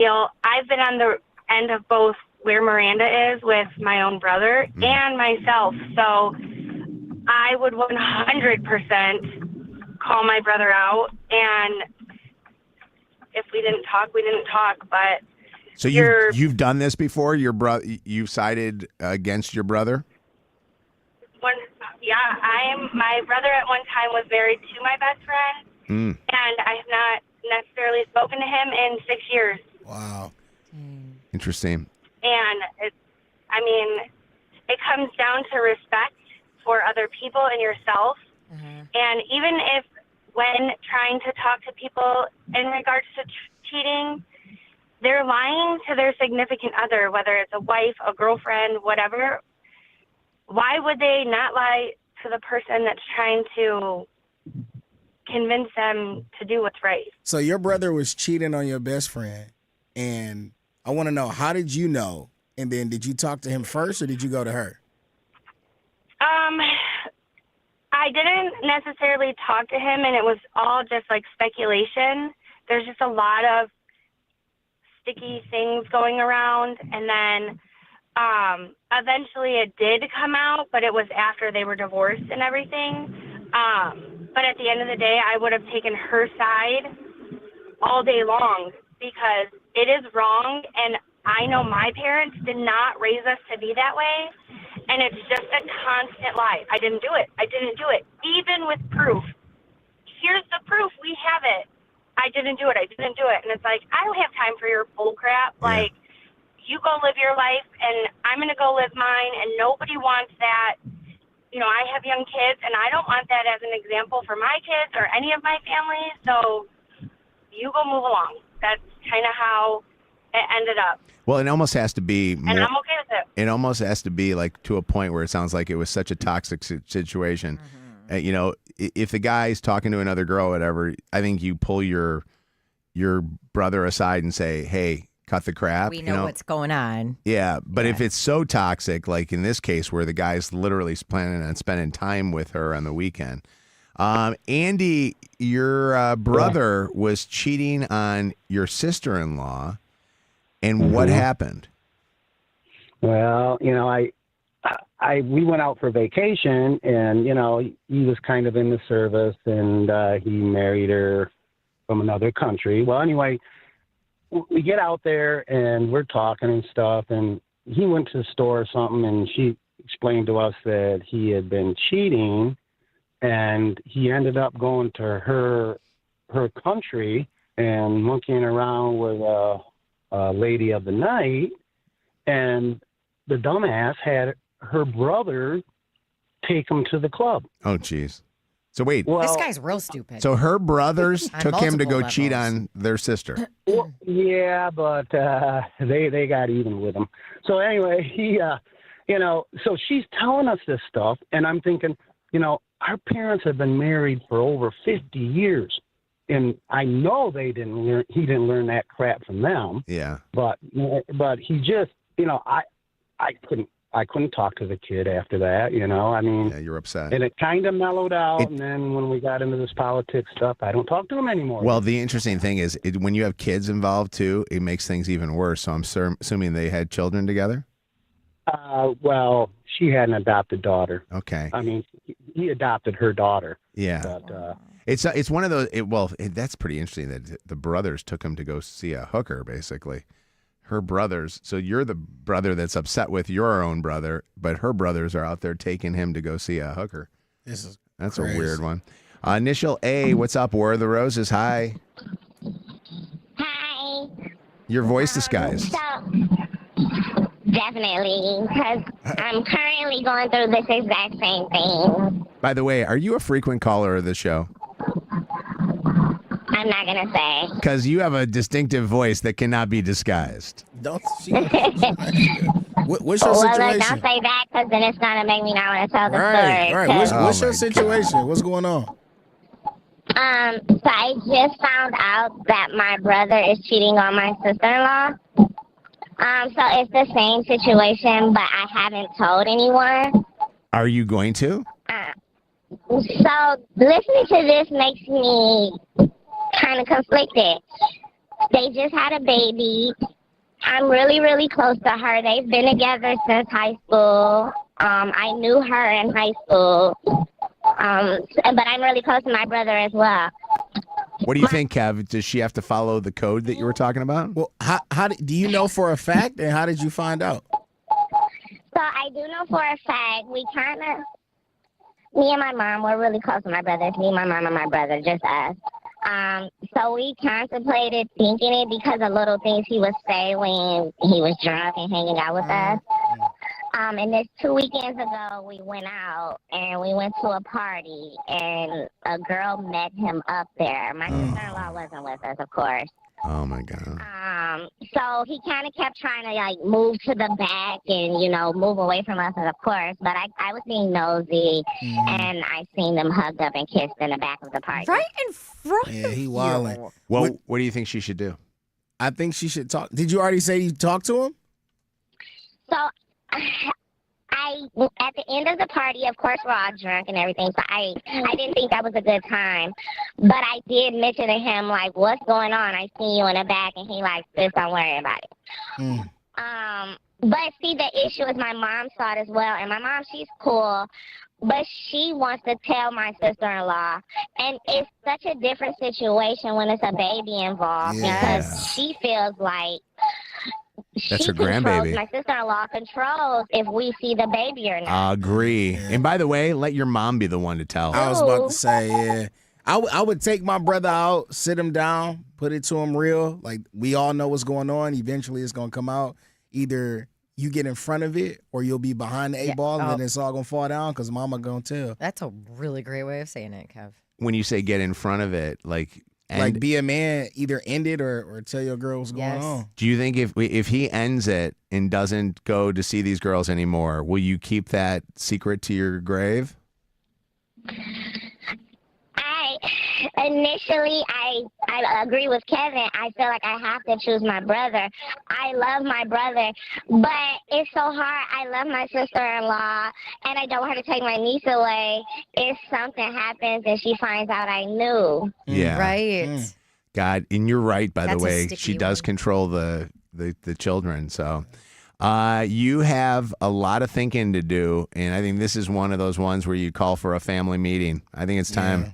deal. I've been on the end of both where Miranda is with my own brother and myself. So I would 100% call my brother out. And if we didn't talk, we didn't talk. But so you've done this before? You've sided against your brother? My brother at one time was married to my best friend, and I have not necessarily spoken to him in 6 years. Wow. Interesting. And it comes down to respect for other people and yourself. And even if when trying to talk to people in regards to cheating, they're lying to their significant other, whether it's a wife, a girlfriend, whatever, why would they not lie to the person that's trying to convince them to do what's right? So your brother was cheating on your best friend, and I want to know, how did you know? And then did you talk to him first, or did you go to her? I didn't necessarily talk to him, and it was all just like speculation. There's just a lot of sticky things going around, and then eventually it did come out, but it was after they were divorced and everything. But at the end of the day, I would have taken her side all day long because it is wrong, and I know my parents did not raise us to be that way, and it's just a constant lie. I didn't do it. I didn't do it. Even with proof. Here's the proof. We have it. I didn't do it. I didn't do it. And it's like, I don't have time for your bull crap. Yeah. Like, you go live your life, and I'm going to go live mine, and nobody wants that. You know, I have young kids, and I don't want that as an example for my kids or any of my family, so you go move along. That's kind of how it ended up. Well, it almost has to be more, and I'm okay with it. It almost has to be like to a point where it sounds like it was such a toxic situation. You know, if the guy's talking to another girl or whatever, I think you pull your brother aside and say, hey, cut the crap. We know what's going on. Yeah, but if it's so toxic, like in this case where the guy's literally planning on spending time with her on the weekend. Andy, your brother was cheating on your sister-in-law, and what happened? Well, you know, we went out for vacation, and, you know, he was kind of in the service, and he married her from another country. Well, anyway, we get out there, and we're talking and stuff, and he went to the store or something, and she explained to us that he had been cheating, and he ended up going to her country and monkeying around with a lady of the night, and the dumbass had her brother take him to the club. Oh, jeez. So wait. Well, this guy's real stupid. So her brothers took him to go levels. cheat on their sister. Well, yeah, but they got even with him. So anyway, he, you know, so she's telling us this stuff, and I'm thinking, you know, our parents have been married for over 50 years, and I know he didn't learn that crap from them. Yeah. But he just, you know, I couldn't talk to the kid after that, you know. I mean, yeah, you're upset. And it kind of mellowed out, and then when we got into this politics stuff, I don't talk to him anymore. Well, the interesting thing is when you have kids involved, too, it makes things even worse. So I'm assuming they had children together? Well, she had an adopted daughter. Okay. I mean, he adopted her daughter. Yeah. But, it's one of those, that's pretty interesting that the brothers took him to go see a hooker, basically. Her brothers, so you're the brother that's upset with your own brother, but her brothers are out there taking him to go see a hooker. That's crazy. A weird one. Initial A, what's up? Where are the roses? Hi. Hi. Your voice disguised. Definitely, because I'm currently going through this exact same thing. By the way, are you a frequent caller of the show? I'm not going to say. Because you have a distinctive voice that cannot be disguised. What's your situation? Well, don't say that, because then it's going to make me not want to tell the story. Right. What's your situation? God. What's going on? So I just found out that my brother is cheating on my sister-in-law. So it's the same situation, but I haven't told anyone. Are you going to? So listening to this makes me kind of conflicted. They just had a baby. I'm really, really close to her. They've been together since high school. I knew her in high school. But I'm really close to my brother as well. What do you think, Kev? Does she have to follow the code that you were talking about? Well, do you know for a fact, and how did you find out? So I do know for a fact, me and my mom, we're really close to my brothers. Me, my mom, and my brother, just us. So we contemplated thinking it because of little things he would say when he was drunk and hanging out with us. And this 2 weekends ago, we went out and we went to a party, and a girl met him up there. My sister-in-law wasn't with us, of course. Oh my God. So he kind of kept trying to like move to the back and, you know, move away from us, of course. But I was being nosy, and I seen them hugged up and kissed in the back of the party. Right in front Yeah, of he you. wildin'. Well, what do you think she should do? I think she should talk. Did you already say you talked to him? So at the end of the party, of course, we're all drunk and everything, so I didn't think that was a good time. But I did mention to him, like, what's going on? I seen you in the back, and he like, sis, don't worry about it. But see, the issue is my mom saw it as well, and my mom, she's cool, but she wants to tell my sister-in-law, and it's such a different situation when it's a baby involved because she feels like That's her controls, grandbaby. my sister-in-law controls if we see the baby or not. Agree. And by the way, let your mom be the one to tell. I was about to say, yeah. I would take my brother out, sit him down, put it to him real. Like, we all know what's going on. Eventually, it's going to come out. Either you get in front of it or you'll be behind the eight ball, and then it's all going to fall down because mama going to tell. That's a really great way of saying it, Kev. When you say get in front of it, like be a man, either end it or tell your girl what's going on. Do you think if he ends it and doesn't go to see these girls anymore, will you keep that secret to your grave? Initially, I agree with Kevin. I feel like I have to choose my brother. I love my brother, but it's so hard. I love my sister-in-law, and I don't want her to take my niece away if something happens and she finds out I knew. Yeah. Right. God, and you're right, by That's the a way. sticky She does one. control the children, so... you have a lot of thinking to do, and I think this is one of those ones where you call for a family meeting. I think it's time. Yeah.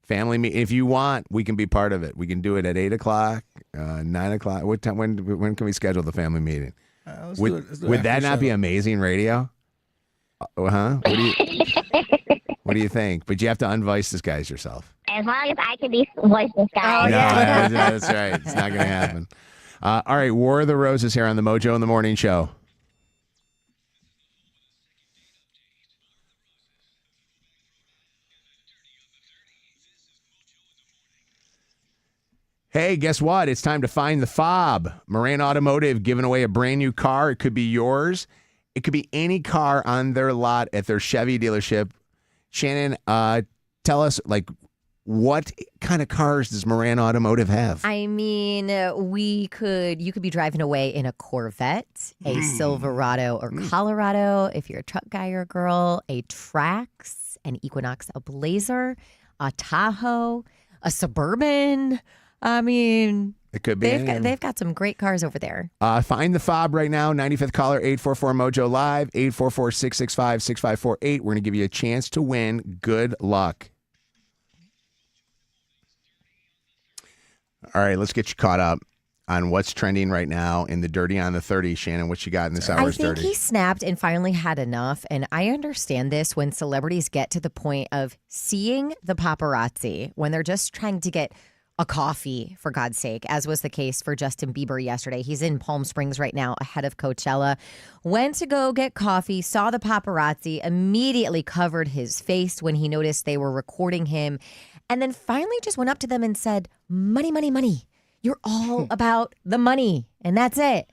Family meet. If you want, we can be part of it. We can do it at 8 o'clock, 9 o'clock. What time? When can we schedule the family meeting? Let's Would do would it that after not the be show. amazing radio? Huh? What do you think? But you have to unvoice disguise yourself. As long as I can be voice disguised. Oh, yeah. No, that's right. It's not going to happen. All right, War of the Roses here on the Mojo in the Morning Show. Hey, guess what? It's time to find the fob. Moran Automotive giving away a brand new car. It could be yours. It could be any car on their lot at their Chevy dealership. Shannon, tell us, what kind of cars does Moran Automotive have? I mean, you could be driving away in a Corvette, a Silverado or Colorado, if you're a truck guy or girl, a Trax, an Equinox, a Blazer, a Tahoe, a Suburban. I mean, It could be. they've got some great cars over there. Find the fob right now. 95th caller, 844-MOJO Live, 844-665-6548. We're going to give you a chance to win. Good luck. All right, let's get you caught up on what's trending right now in the Dirty on the 30. Shannon, what you got in this I hour's think Dirty? he snapped and finally had enough. And I understand this when celebrities get to the point of seeing the paparazzi when they're just trying to get a coffee, for God's sake, as was the case for Justin Bieber yesterday. He's in Palm Springs right now ahead of Coachella. Went to go get coffee, saw the paparazzi, immediately covered his face when he noticed they were recording him, and then finally just went up to them and said, money, money, money. You're all about the money, and that's it.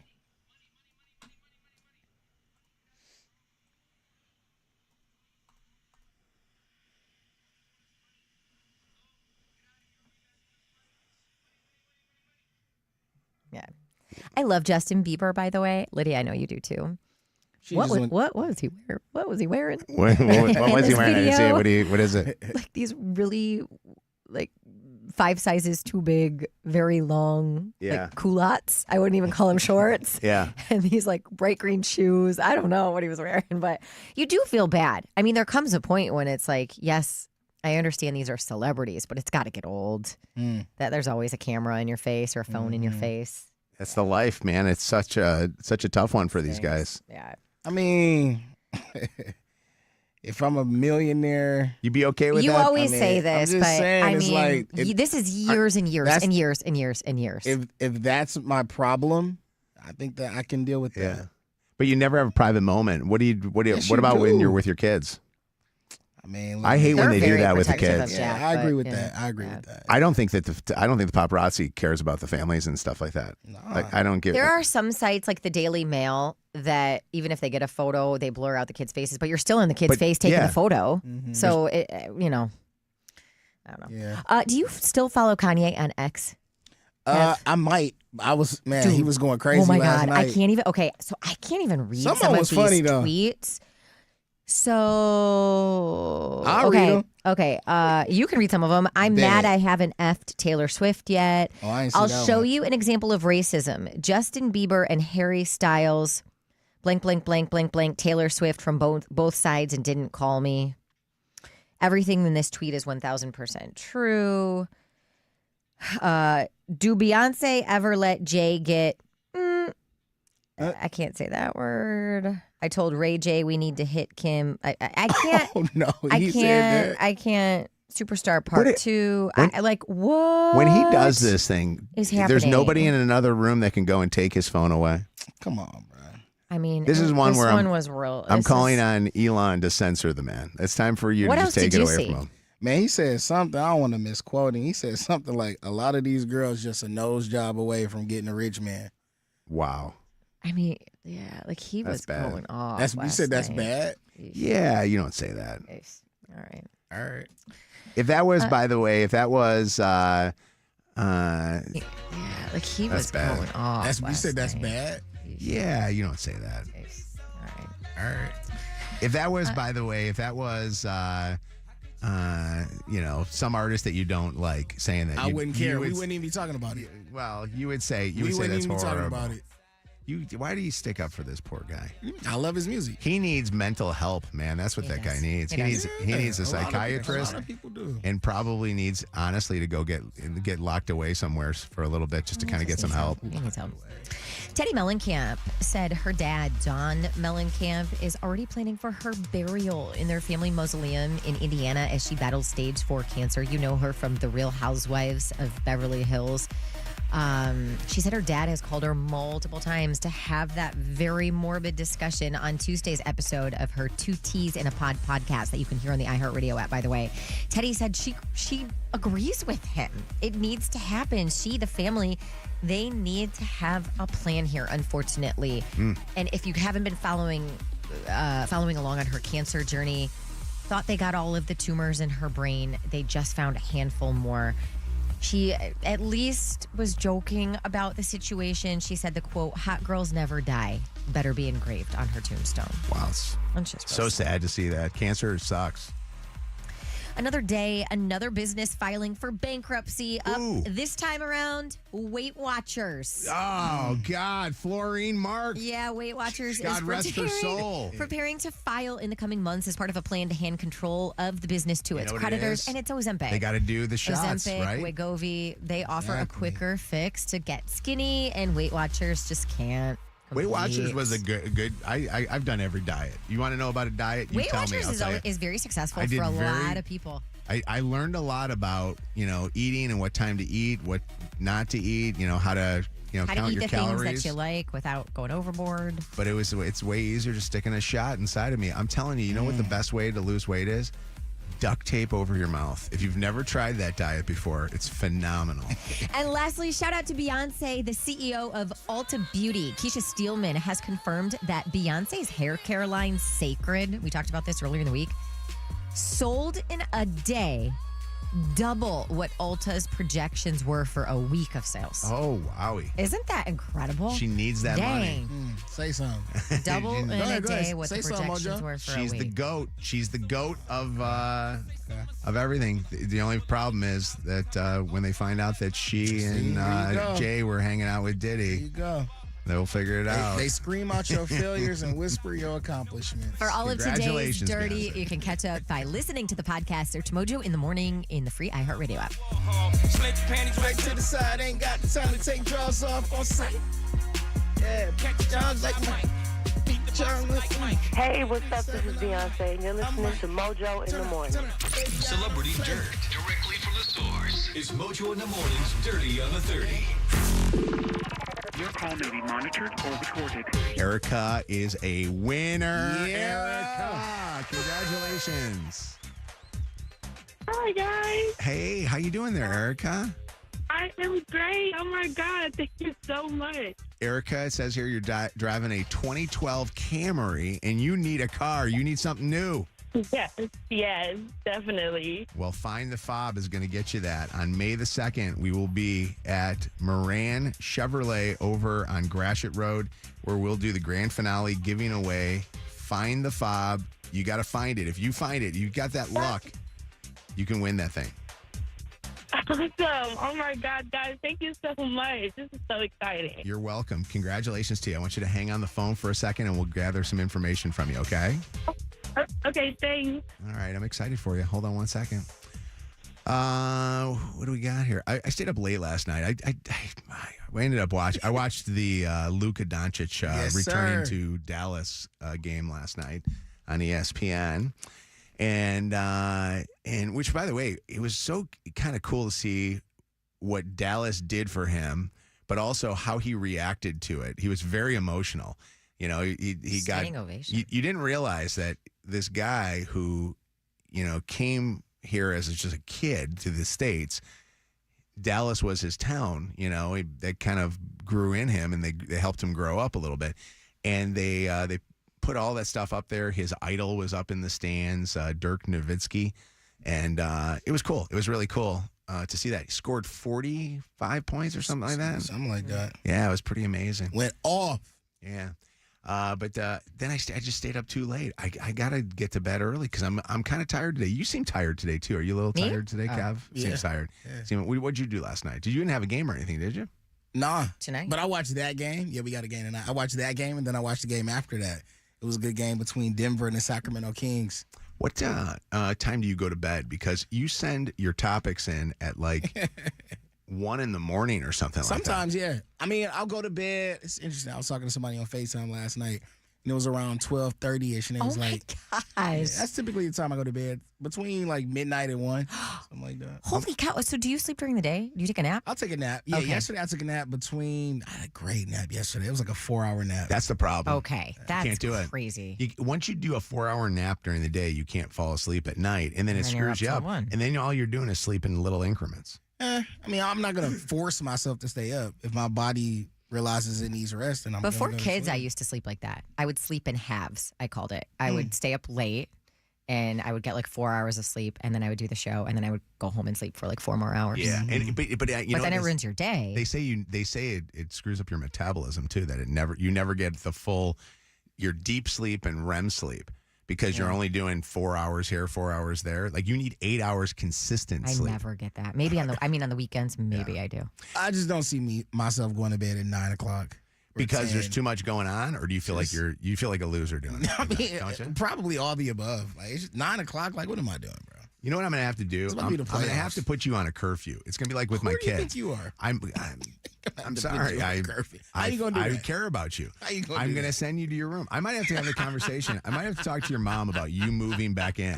Yeah. I love Justin Bieber, by the way. Lydia, I know you do too. What was he wearing? What was he wearing? What was he this wearing? I didn't see it. video. What is it? Like these really 5 sizes too big, very long, like culottes. I wouldn't even call them shorts. Yeah. And these like bright green shoes. I don't know what he was wearing, but you do feel bad. I mean, there comes a point when it's like, yes, I understand these are celebrities, but it's got to get old. That there's always a camera in your face or a phone in your face. That's the life, man. It's such a tough one for these guys. Yeah. I mean, if I'm a millionaire, You be okay with You that? always I mean, say I'm this, just but saying, I it's mean, like, this is years and years that's- and years and years and years. if that's my problem, I think that I can deal with that. Yeah. But you never have a private moment. What Yes, what you about when do. you're with your kids? I mean, I hate when They're they do very that with the protective of kids. Jack, I agree but, with you know, that. I agree yeah. with that. I don't think the paparazzi cares about the families and stuff like that. Like I don't give. There are some sites like the Daily Mail that even if they get a photo, they blur out the kid's faces, but you're still in the kid's But, face taking yeah. the photo. Mhm. So, I don't know. Yeah. Do you still follow Kanye on X? I might. I was he Dude. was going crazy. Oh my last God. night. I can't even. Okay. So I can't even read Some some of of was these funny, though. tweets. So. I'll okay. read 'em. Okay. You can read some of them. I'm Bet. mad I haven't effed Taylor Swift yet. Oh, I ain't see I'll that show one. you an example of racism. Justin Bieber and Harry Styles, blank, blank, blank, blank, blank, Taylor Swift from both sides and didn't call me. Everything in this tweet is 1,000% true. Do Beyonce ever let Jay get... I can't say that word. I told Ray J we need to hit Kim. I can't... Oh no, I he said can't. that. I can't. Superstar Part 2. I like what? When he does this thing, is there's happening? nobody in another room that can go and take his phone away. Come on, bro. I mean, This is one this where one was real. I'm This calling is- on Elon to censor the man. It's time for you What to else just take did it you away see? from him. Man, he said something. I don't want to misquoting. He said something like, "A lot of these girls just a nose job away from getting a rich man." Wow. I mean, yeah, like he That's was bad. going off. That's you last said that's night. bad. Yeah, you don't say that. All right. All right. If that was, by the way, if that was, Yeah, like he That's was bad. going off. That's you last said that's night. bad. yeah, you don't say that. All right. All right. If that was, by the way, if that was, some artist that you don't like saying that, I wouldn't care. We would- wouldn't even be talking about it. Well, you would say We say wouldn't that's even be talking horrible. about it. Why do you stick up for this poor guy? I love his music. He needs mental help, man. That's what He that guy does. needs. He He does. needs a lot of people- psychiatrist, A lot of people do. and probably needs honestly to go get locked away somewhere for a little bit just to kind of get some help. He needs help. Teddy Mellencamp said her dad, Don Mellencamp, is already planning for her burial in their family mausoleum in Indiana as she battles stage 4 cancer. You know her from The Real Housewives of Beverly Hills. She said her dad has called her multiple times to have that very morbid discussion on Tuesday's episode of her 2 T's in a Pod podcast that you can hear on the iHeartRadio app, by the way. Teddy said she agrees with him. It needs to happen. The family, they need to have a plan here, unfortunately. And if you haven't been following along on her cancer journey, thought they got all of the tumors in her brain. They just found a handful more. She at least was joking about the situation. She said the quote, "Hot girls never die," better be engraved on her tombstone. Wow, it's That's just so sad to see that. Cancer sucks. Another day, another business filing for bankruptcy. Up Ooh. this time around, Weight Watchers. Oh God, Florine Mark. Yeah, Weight Watchers God is rest her soul. preparing to file in the coming months as part of a plan to hand control of the business to its know what it creditors. is? And it's Ozempic. They got to do the shots, Ozempic, right? Wegovy, they offer a Exactly. quicker fix to get skinny, and Weight Watchers just can't. Weight Watchers complete. was a good. I've done every diet. You want to know about a diet? You Weight tell me. Watchers I'll is, tell you. is very successful I for did a very- lot of people. I learned a lot about eating and what time to eat, what not to eat. How to How to count eat your the calories. things that you like without going overboard. But it's way easier just sticking a shot inside of me. I'm telling you, you know what the best way to lose weight is? Duct tape over your mouth. If you've never tried that diet before, it's phenomenal. And lastly, shout out to Beyonce, the CEO of Ulta Beauty. Keisha Steelman has confirmed that Beyonce's hair care line, Sacred, we talked about this earlier in the week, sold in a day double what Ulta's projections were for a week of sales. Oh, wowie. Isn't that incredible? She needs that money. Dang. Say something. Double in a day what Say the something, projections Mojo. were for She's a week. the goat. She's the goat of everything. The only problem is that when they find out that she and Jay were hanging out with There Diddy, you go. they'll figure it out. They scream out your failures and whisper your accomplishments. For all of today's Congratulations, dirty, Beyonce. you can catch up by listening to the podcast. Search Mojo in the morning in the free iHeartRadio app. Slip your panties right to the side. Ain't got the time to take drawers off on sight. Yeah, catch the Johns like Mike. Beat the Johns like Mike. Hey, what's up? This is Beyonce, and you're listening to Mojo in the morning. Celebrity dirt directly from the source. It's Mojo in the morning's Dirty on the 30. Your call may be monitored or recorded. Erica is a winner. Yeah. Erica, congratulations. Hi, guys. Hey, how you doing there, Erica? I am great. Oh, my God. Thank you so much. Erica, it says here you're driving a 2012 Camry and you need a car. You need something new. Yes, definitely. Well, Find the Fob is going to get you that. On May the 2nd, we will be at Moran Chevrolet over on Gratiot Road, where we'll do the grand finale giving away Find the Fob. You got to find it. If you find it, you got that luck, you can win that thing. Awesome. Oh, my God, guys. Thank you so much. This is so exciting. You're welcome. Congratulations to you. I want you to hang on the phone for a second and we'll gather some information from you, okay? Okay, thanks. All right, I'm excited for you. Hold on one second. What do we got here? I stayed up late last night. I ended up watching. I watched the Luka Doncic Yes, returning sir. to Dallas game last night on ESPN, and which, by the way, it was so kind of cool to see what Dallas did for him, but also how he reacted to it. He was very emotional. You know, he got Standing ovation. You didn't realize that this guy who, you know, came here as just a kid to the States, Dallas was his town, you know, that kind of grew in him and they helped him grow up a little bit. And they put all that stuff up there. His idol was up in the stands, Dirk Nowitzki. And it was cool. It was really cool to see that. He scored 45 points or something like that. Something like that. Yeah, it was pretty amazing. Went off. Yeah. But then I just stayed up too late. I got to get to bed early because I'm kind of tired today. You seem tired today, too. Are you a little Me? tired today, Kev? yeah. Seems tired. Yeah. What'd you do last night? Did you even have a game or anything, did you? Nah. Tonight? But I watched that game. Yeah, we got a game tonight. I watched that game, and then I watched the game after that. It was a good game between Denver and the Sacramento Kings. What time do you go to bed? Because you send your topics in at like 1 a.m. or something like that. Sometimes, yeah. I mean, I'll go to bed. It's interesting. I was talking to somebody on FaceTime last night, and it was around 12:30ish, and it Oh, was my like, gosh. yeah, that's typically the time I go to bed, between like midnight and 1, something like that. Holy cow. So do you sleep during the day? Do you take a nap? I'll take a nap. Yeah, Okay. yesterday I took a nap I had a great nap yesterday. It was like a 4-hour nap. That's the problem. Okay. That's Can't do it. crazy. Once you do a 4-hour nap during the day, you can't fall asleep at night, and then it And then you're screws you up up. till 1. And then all you're doing is sleep in little increments. I mean, I'm not going to force myself to stay up. If my body realizes it needs rest, and I'm Before gonna go to kids, sleep. I used to sleep like that. I would sleep in halves, I called it. I would stay up late and I would get like 4 hours of sleep and then I would do the show and then I would go home and sleep for like 4 more hours. Yeah, and but you But know then it this- ruins your day. They say it screws up your metabolism too. That you never get the full your deep sleep and REM sleep because you're only doing 4 hours here, 4 hours there. Like you need 8 hours consistent I sleep. never get that. Maybe on the weekends, maybe I do. I just don't see myself going to bed at 9 o'clock. or Because there's 10. too much going on, or do you feel like you feel like a loser doing it? I mean, Don't you? probably all the above. Like it's 9 o'clock. Like, what am I doing, bro? You know what I'm going to have to do? about to I'm be the going to have playoffs. to put you on a curfew. It's going to be like with Who my do you kids. think you are? I'm to sorry. put you on a curfew. How you gonna do I that? care about you. How you gonna I'm do going to that? send you to your room. I might have to have a conversation. I might have to talk to your mom about you moving back in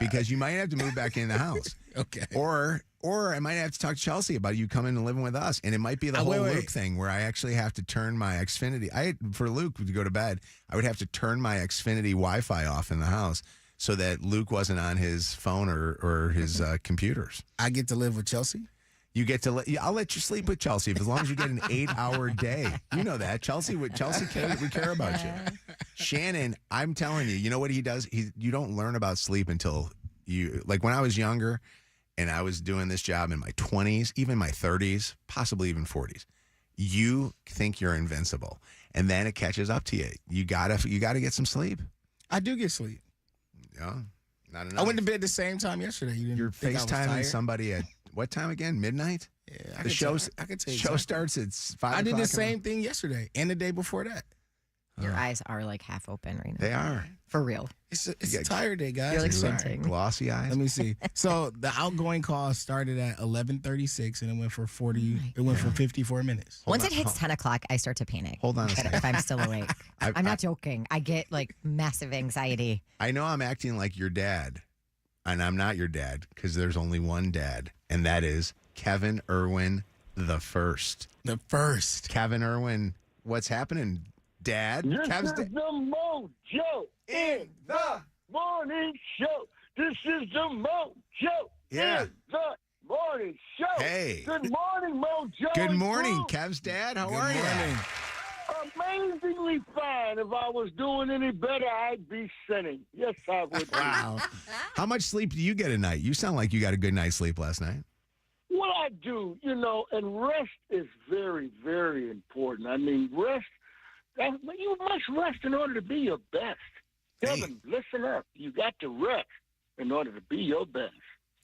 because you might have to move back in the house. Okay. Or I might have to talk to Chelsea about you coming and living with us. And it might be the whole wait. Luke thing where I actually have to turn my Xfinity. For Luke to go to bed, I would have to turn my Xfinity Wi-Fi off in the house so that Luke wasn't on his phone or his computers. I get to live with Chelsea. You get to I'll let you sleep with Chelsea as long as you get an 8-hour day. You know that. Chelsea we care about you. Shannon, I'm telling you, you know what he does? You don't learn about sleep until you, like when I was younger and I was doing this job in my 20s, even my 30s, possibly even 40s, you think you're invincible. And then it catches up to you. You gotta get some sleep. I do get sleep. Yeah. Not enough. I went to bed the same time yesterday. You're FaceTiming somebody at what time again? Midnight? Yeah, the show exactly. starts at 5 I did the same thing yesterday and the day before that. Your eyes are like half open right now. They are. For real. It's a tired day, guys. You're like squinting. Glossy eyes. Let me see. So the outgoing call started at 11:36 and it went for 54 minutes. Once it hits 10 o'clock, I start to panic. Hold on a second. If I'm still awake. I'm not joking. I get like massive anxiety. I know I'm acting like your dad, and I'm not your dad because there's only one dad, and that is Kevin Irwin the first. The first. Kevin Irwin, what's happening, Dad? This Kev's is the Mojo in the morning show. This is the Mojo in the morning show. Hey. Good morning, Mojo. Good and morning, crew. Kev's dad. How Good are morning. you? Amazingly fine. If I was doing any better, I'd be sinning. Yes, I would. Wow. How much sleep do you get a night? You sound like you got a good night's sleep last night. Well, I do, and rest is very, very important. I mean, rest, you must rest in order to be your best. Kevin, listen up. You got to rest in order to be your best.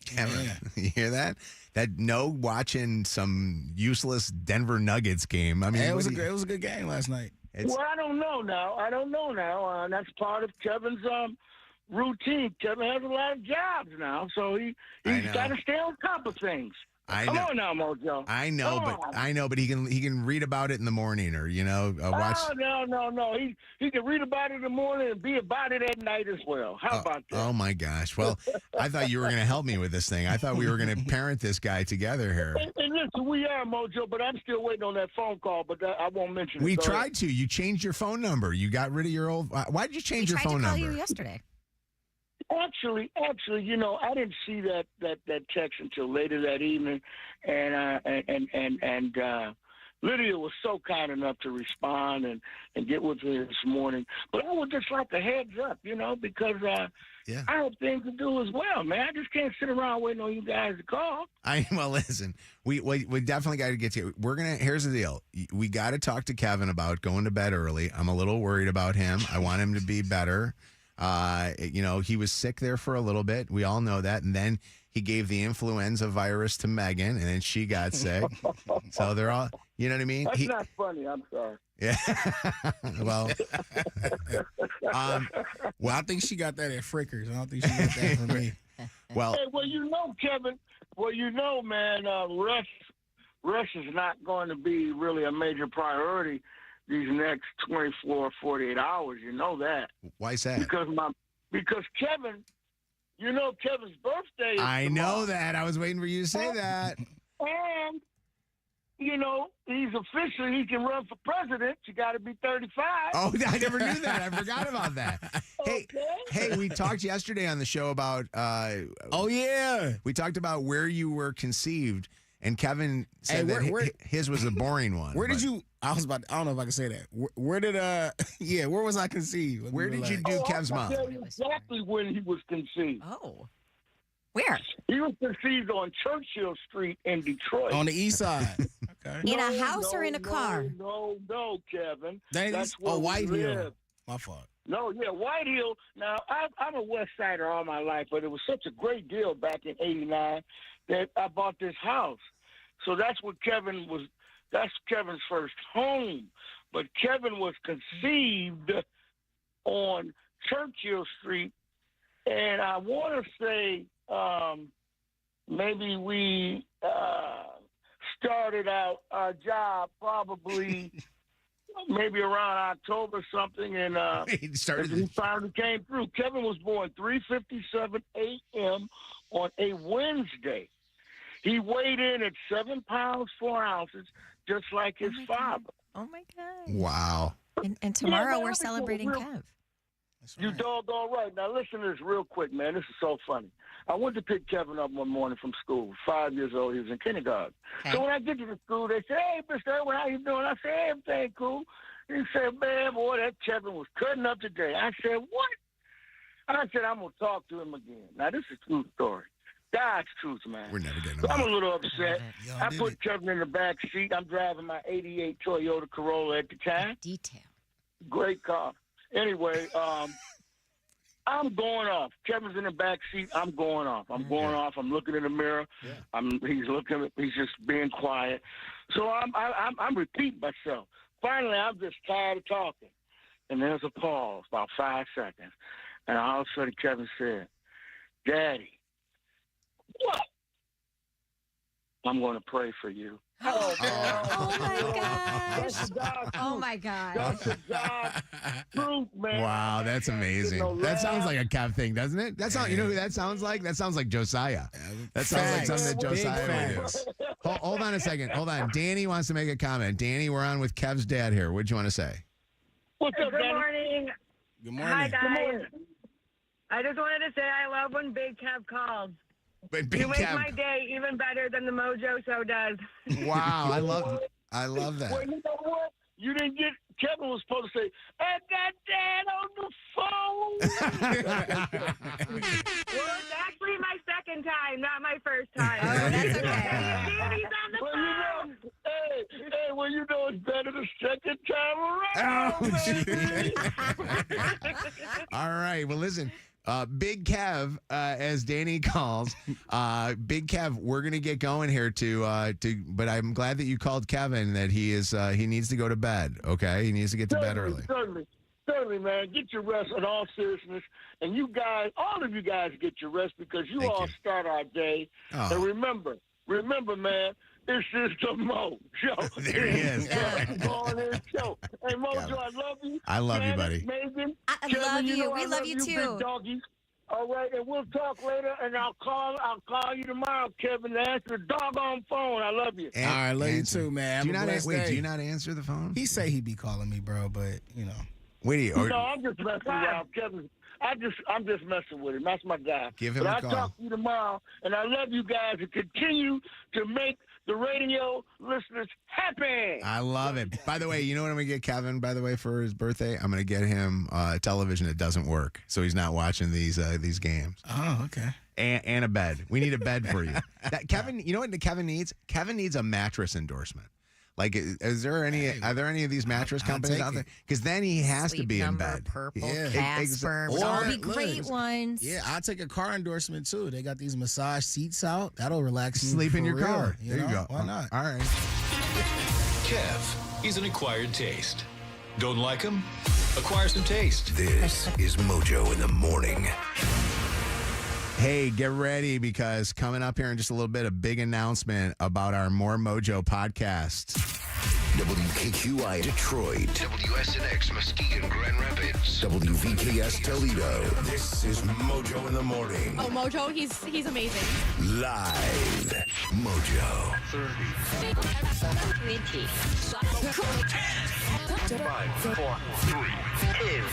Kevin, you hear that? That no watching some useless Denver Nuggets game. I mean, It was a good game last night. Well, I don't know now. That's part of Kevin's routine. Kevin has a lot of jobs now, so he's got to stay on top of things. Come on now, Mojo. I know, but he can read about it in the morning, or watch. Oh, no. He can read about it in the morning and be about it at night as well. How about that? Oh my gosh! Well, I thought you were going to help me with this thing. I thought we were going to parent this guy together here. And listen, we are, Mojo, but I'm still waiting on that phone call. But I won't mention it. We tried to. You changed your phone number. You got rid of your old. Why did you change your phone number? I tried to call you yesterday. Actually, I didn't see that text until later that evening, and Lydia was so kind enough to respond and get with me this morning. But I would just like a heads up, because I have things to do as well, man. I just can't sit around waiting on you guys to call. Well, listen, we definitely got to get to you. Here's the deal. We got to talk to Kevin about going to bed early. I'm a little worried about him. I want him to be better. He was sick there for a little bit. We all know that. And then he gave the influenza virus to Megan, and then she got sick. So they're all, you know what I mean? That's not funny. I'm sorry. Yeah. Well, I think she got that at Frickers. I don't think she got that from me. Well, hey, Kevin. Man, rest is not going to be really a major priority these next 24, 48 hours. You know that. Why is that? Because Kevin, Kevin's birthday is I tomorrow. know that. I was waiting for you to say that. And, he can run for president. You got to be 35. Oh, I never knew that. I forgot about that. Okay. Hey, we talked yesterday on the show about we talked about where you were conceived, and Kevin said his was a boring one. Where did you? I don't know if I can say that. Where did where was I conceived? Where did you do Kev's mom? I'll tell you exactly when he was conceived. Oh. Where? He was conceived on Churchill Street in Detroit. On the east side. Okay. In a house or in a car? No, Kevin. That's where White we Hill. live. My fault. No, White Hill. Now, I'm a West Sider all my life, but it was such a great deal back in '89 that I bought this house. So that's what that's Kevin's first home. But Kevin was conceived on Churchill Street, and I want to say maybe we started out our job probably maybe around October something, and he finally came through. Kevin was born 3:57 a.m. on a Wednesday. He weighed in at 7 pounds 4 ounces, just like his father. Oh my God! Wow! And tomorrow we're celebrating Kev. You doggone right. Now listen to this real quick, man. This is so funny. I went to pick Kevin up one morning from school. 5 years old. He was in kindergarten. Okay. So when I get to the school, they say, "Hey, Mr. Irwin, how you doing?" I say, "Hey, everything cool." He said, "Man, boy, that Kevin was cutting up today." I said, "What?" I said, "I'm going to talk to him again." Now, this is a true story. God's truth, man. We're never getting So I'm a them little upset. Y'all I did put it. Kevin in the back seat. I'm driving my '88 Toyota Corolla at the time. Detail. Great car. Anyway, I'm going off. Kevin's in the back seat. I'm going off. I'm going off. I'm looking in the mirror. He's looking. He's just being quiet. So I'm repeating myself. Finally, I'm just tired of talking. And there's a pause, about 5 seconds. And all of a sudden, Kevin said, "Daddy, what? I'm going to pray for you." Oh my gosh. Oh my gosh. That's a God truth, man. Wow, that's amazing. That sounds like a Kev thing, doesn't it? That sound, you know who that sounds like? That sounds like Josiah. That sounds like something that Josiah would do. Hold on a second. Hold on. Danny wants to make a comment. Danny, we're on with Kev's dad here. What'd you want to say? What's up, Good Danny? morning. Good morning. Hi, guys. Good morning. I just wanted to say I love when Big Kev calls. But Big You make Kev. my day even better than the Mojo show does. Wow, I love that. Well, you know what? You didn't get. Kevin was supposed to say, "I got Dad on the phone." Well, it's actually my second time, not my first time. Oh, that's okay. Daddy's on the Well, you phone. know, hey, well, you know it's better the second time around. Oh, all right. Well, listen. Big Kev, as Danny calls, Big Kev, we're gonna get going here but I'm glad that you called Kevin that he needs to go to bed. Okay, he needs to get to bed early. Certainly, man. Get your rest in all seriousness, and you guys, all of you guys, get your rest because you Thank all you. start our day. Oh. And remember, man. This is the Mojo. There he is. Show. Hey, Mojo, I love you. I love you, Janet, buddy. Megan, I Kevin, love you. know We I love you too. Big doggy. All right, and we'll talk later, and I'll call you tomorrow, Kevin, to answer the doggone phone. I love you. All right, love you Answer. too, man. Do you Have a not blessed wait? day. Do you not answer the phone? He say he be calling me, bro, but you know. Wait, No, I'm just messing around, Kevin. I'm just messing with him. That's my guy. Give him but a I'll call. talk to you tomorrow, and I love you guys, and continue to make the radio listeners happy. I love it. By the way, you know what I'm going to get Kevin, by the way, for his birthday? I'm going to get him television that doesn't work, so he's not watching these games. Oh, okay. And a bed. We need a bed for you. Kevin, you know what Kevin needs? Kevin needs a mattress endorsement. Like, are there any of these mattress companies out there? Because then he has to Sleep be in Number, bed. Purple, Yeah. Casper. Or- All be look, great ones. Yeah, I'll take a car endorsement too. They got these massage seats out. That'll relax you. Sleep in for your real, car. There you know? go. Why not? All right. Kev, he's an acquired taste. Don't like him? Acquire some taste. This is Mojo in the morning. Hey, get ready because coming up here in just a little bit, a big announcement about our More Mojo podcast. WKQI Detroit. WSNX Muskegon Grand Rapids. WVKS Toledo. This is Mojo in the morning. Oh, Mojo, he's amazing. Live. Mojo. 20. 5, 4, 3, 2.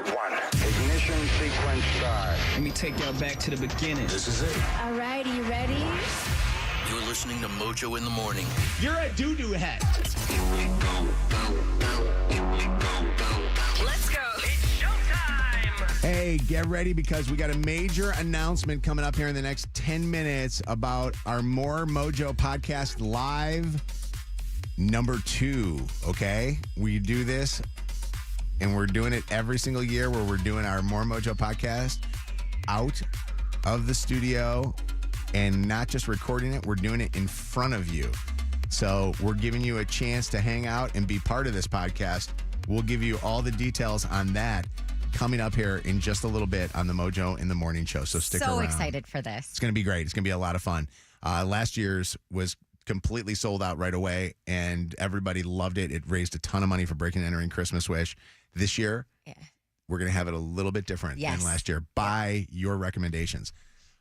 1. Ignition sequence start. Let me take y'all back to the beginning. This is it. All right, you ready? You're listening to Mojo in the Morning. You're a doo-doo head. Let's go. It's showtime. Hey, get ready because we got a major announcement coming up here in the next 10 minutes about our More Mojo podcast live number 2. Okay? We do this and we're doing it every single year where we're doing our More Mojo podcast out of the studio and not just recording it, we're doing it in front of you. So we're giving you a chance to hang out and be part of this podcast. We'll give you all the details on that coming up here in just a little bit on the Mojo in the Morning show. So stick around. So excited for this. It's going to be great. It's going to be a lot of fun. Last year's was completely sold out right away, and everybody loved it. It raised a ton of money for Breaking and Entering Christmas Wish. This year, we're going to have it a little bit different than last year by your recommendations.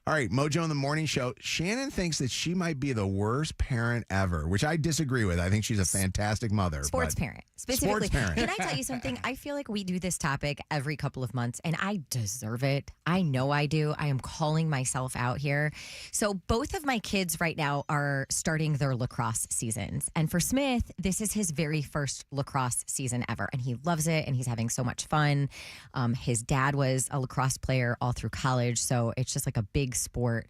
All right, Mojo in the Morning show. Shannon thinks that she might be the worst parent ever, which I disagree with. I think she's a fantastic mother. Sports parent, specifically. Sports parent. Can I tell you something? I feel like we do this topic every couple of months, and I deserve it. I know I do. I am calling myself out here. So both of my kids right now are starting their lacrosse seasons. And for Smith, this is his very first lacrosse season ever, and he loves it, and he's having so much fun. His dad was a lacrosse player all through college, so it's just like a big big sport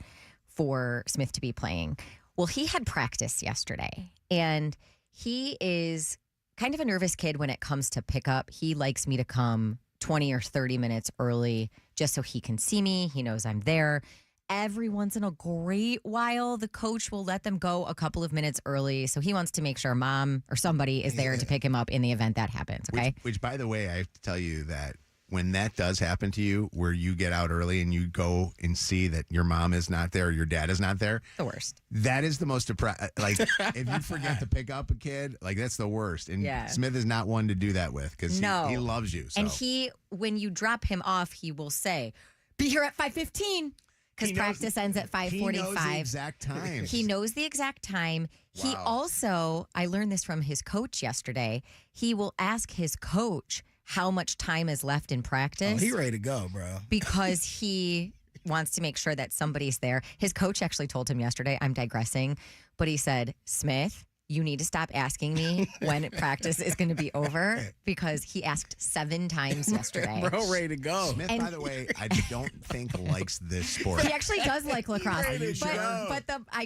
for Smith to be playing. Well, he had practice yesterday, and he is kind of a nervous kid when it comes to pickup. He likes me to come 20 or 30 minutes early just so he can see me. He knows I'm there. Every once in a great while, the coach will let them go a couple of minutes early. So he wants to make sure mom or somebody is there to pick him up in the event that happens. Okay. Which, by the way, I have to tell you that when that does happen to you, where you get out early and you go and see that your mom is not there or your dad is not there, the worst. That is the most like if you forget to pick up a kid, like that's the worst. And Smith is not one to do that with because he loves you. So. And when you drop him off, he will say, "Be here at 5:15." Because practice ends at 5:45. He knows the exact time. He knows the exact time. Wow. He also, I learned this from his coach yesterday. He will ask his coach how much time is left in practice. Oh, he ready to go, bro. Because he wants to make sure that somebody's there. His coach actually told him yesterday, I'm digressing, but he said, Smith, you need to stop asking me when practice is going to be over because he asked 7 times yesterday. Bro, ready to go. Smith, by the way, I don't think likes this sport. He actually does like lacrosse. But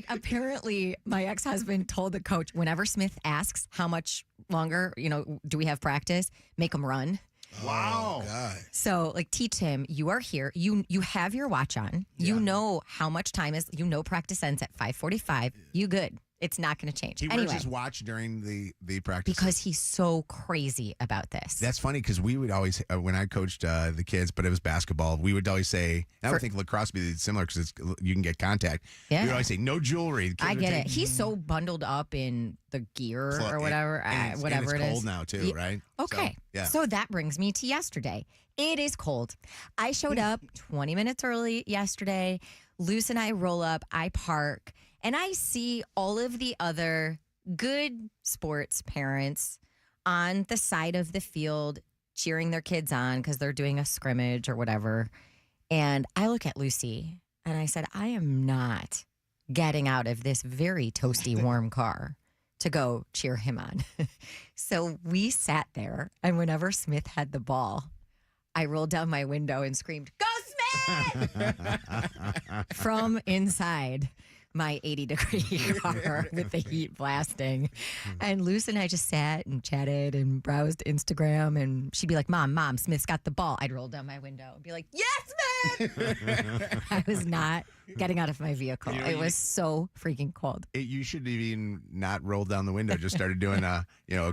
apparently my ex-husband told the coach whenever Smith asks how much longer, do we have practice, make him run. Wow. God. So teach him, you are here. You have your watch on. Yeah. You know how much time is, practice ends at 5:45. You good. It's not going to change. He wears his watch during the practice. Because he's so crazy about this. That's funny because we would always, when I coached the kids, but it was basketball, we would always say, I don't think lacrosse would be similar because you can get contact. Yeah. We would always say, no jewelry. I get it. He's so bundled up in the gear or whatever. Whatever it is. It's cold is. now too, right? Okay. So that brings me to yesterday. It is cold. I showed up 20 minutes early yesterday. Luce and I roll up. I park. And I see all of the other good sports parents on the side of the field cheering their kids on because they're doing a scrimmage or whatever. And I look at Lucy and I said, I am not getting out of this very toasty warm car to go cheer him on. So we sat there, and whenever Smith had the ball, I rolled down my window and screamed, "Go Smith!" from inside my 80-degree car with the heat blasting. And Luce and I just sat and chatted and browsed Instagram, and she'd be like, Mom, Smith's got the ball. I'd roll down my window and be like, yes, Smith! I was not getting out of my vehicle. It was so freaking cold. You should even not roll down the window, just started doing a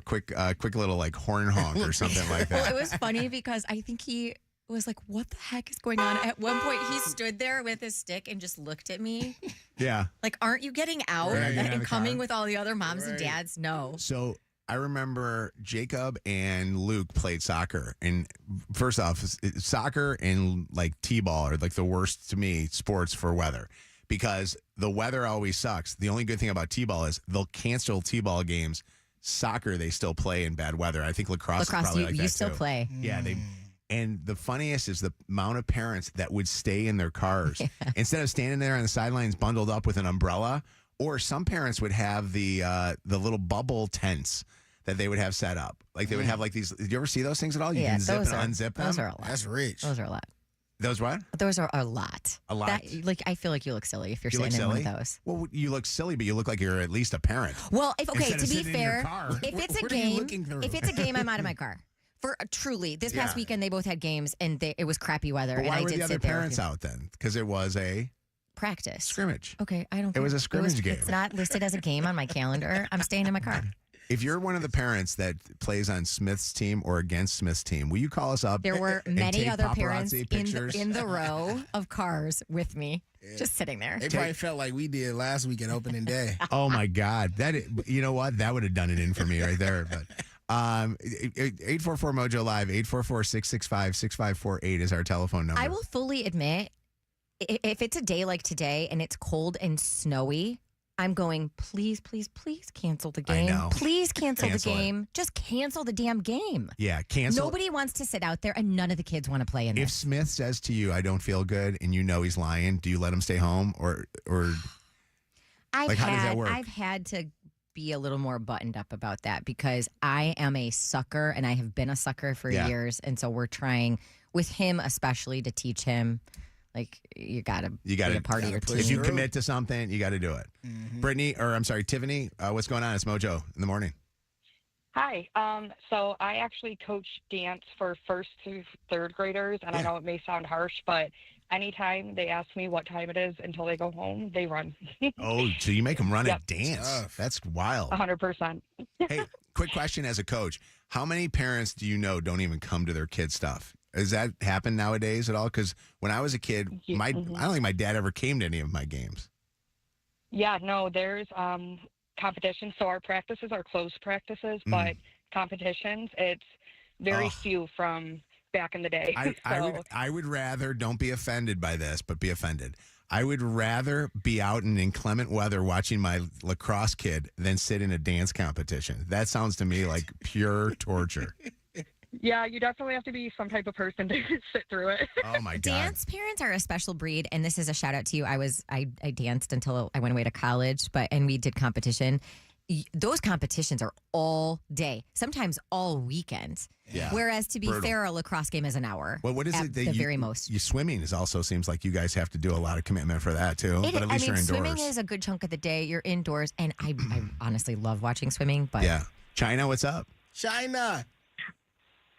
quick little like horn honk or something like that. Well, it was funny because I think he was like, what the heck is going on? At one point, he stood there with his stick and just looked at me. Yeah. Like, aren't you getting out and coming with all the other moms and dads? No. So I remember Jacob and Luke played soccer. And first off, soccer and like T-ball are like the worst to me sports for weather because the weather always sucks. The only good thing about T-ball is they'll cancel T-ball games. Soccer, they still play in bad weather. I think lacrosse is probably like that you still too. Play. Yeah, And the funniest is the amount of parents that would stay in their cars instead of standing there on the sidelines bundled up with an umbrella. Or some parents would have the little bubble tents that they would have set up. Like they would have like these. Did you ever see those things at all? You can zip and unzip them. Those are a lot. That's rich. Those are a lot. Those what? Those are a lot. A lot. I feel like you look silly if you're sitting in one of those. Well, you look silly, but you look like you're at least a parent. Well, to be fair, if it's a game, I'm out of my car. For truly, this past weekend they both had games and it was crappy weather. But why and were I did the other parents out then? Because it was a practice scrimmage. Okay, I don't. It was a scrimmage game. It's not listed as a game on my calendar. I'm staying in my car. If you're one of the parents that plays on Smith's team or against Smith's team, will you call us up? There were many other parents pictures? in the row of cars with me, just sitting there. They probably felt like we did last weekend opening day. Oh my God, you know what? That would have done it in for me right there. But 844 Mojo Live 844-665-6548 is our telephone number. I will fully admit, if it's a day like today and it's cold and snowy, I'm going, please cancel the game. I know. Please cancel the game. Just cancel the damn game. Yeah, cancel. Nobody wants to sit out there, and none of the kids want to play in If this. Smith says to you, I don't feel good, and you know he's lying, do you let him stay home? Or how does that work? I've had to be a little more buttoned up about that because I am a sucker, and I have been a sucker for years. And so we're trying, with him especially, to teach him, Like you gotta be a part of your team. If you commit to something, you got to do it. Brittany, or I'm sorry, Tiffany, what's going on? It's Mojo in the morning. Hi. So I actually coach dance for first to third graders, and I know it may sound harsh, but anytime they ask me what time it is until they go home, they run. Oh, so you make them run a dance? That's wild. 100%. Hey, quick question as a coach. How many parents do you know don't even come to their kids' stuff? Does that happen nowadays at all? Because when I was a kid, I don't think my dad ever came to any of my games. Yeah, no, there's competition. So our practices are closed practices, but competitions, it's very few from back in the day. I would rather, don't be offended by this, but be offended. I would rather be out in inclement weather watching my lacrosse kid than sit in a dance competition. That sounds to me like pure torture. Yeah, you definitely have to be some type of person to sit through it. Oh my God. Dance parents are a special breed, and this is a shout out to you. I danced until I went away to college, and we did competition. Those competitions are all day, sometimes all weekend. Yeah. Whereas to be fair, a lacrosse game is an hour. Well, what is at it that the very most? You swimming is also seems like you guys have to do a lot of commitment for that too. But at least you're indoors. Swimming is a good chunk of the day. You're indoors, and I honestly love watching swimming. But yeah, China, what's up? China.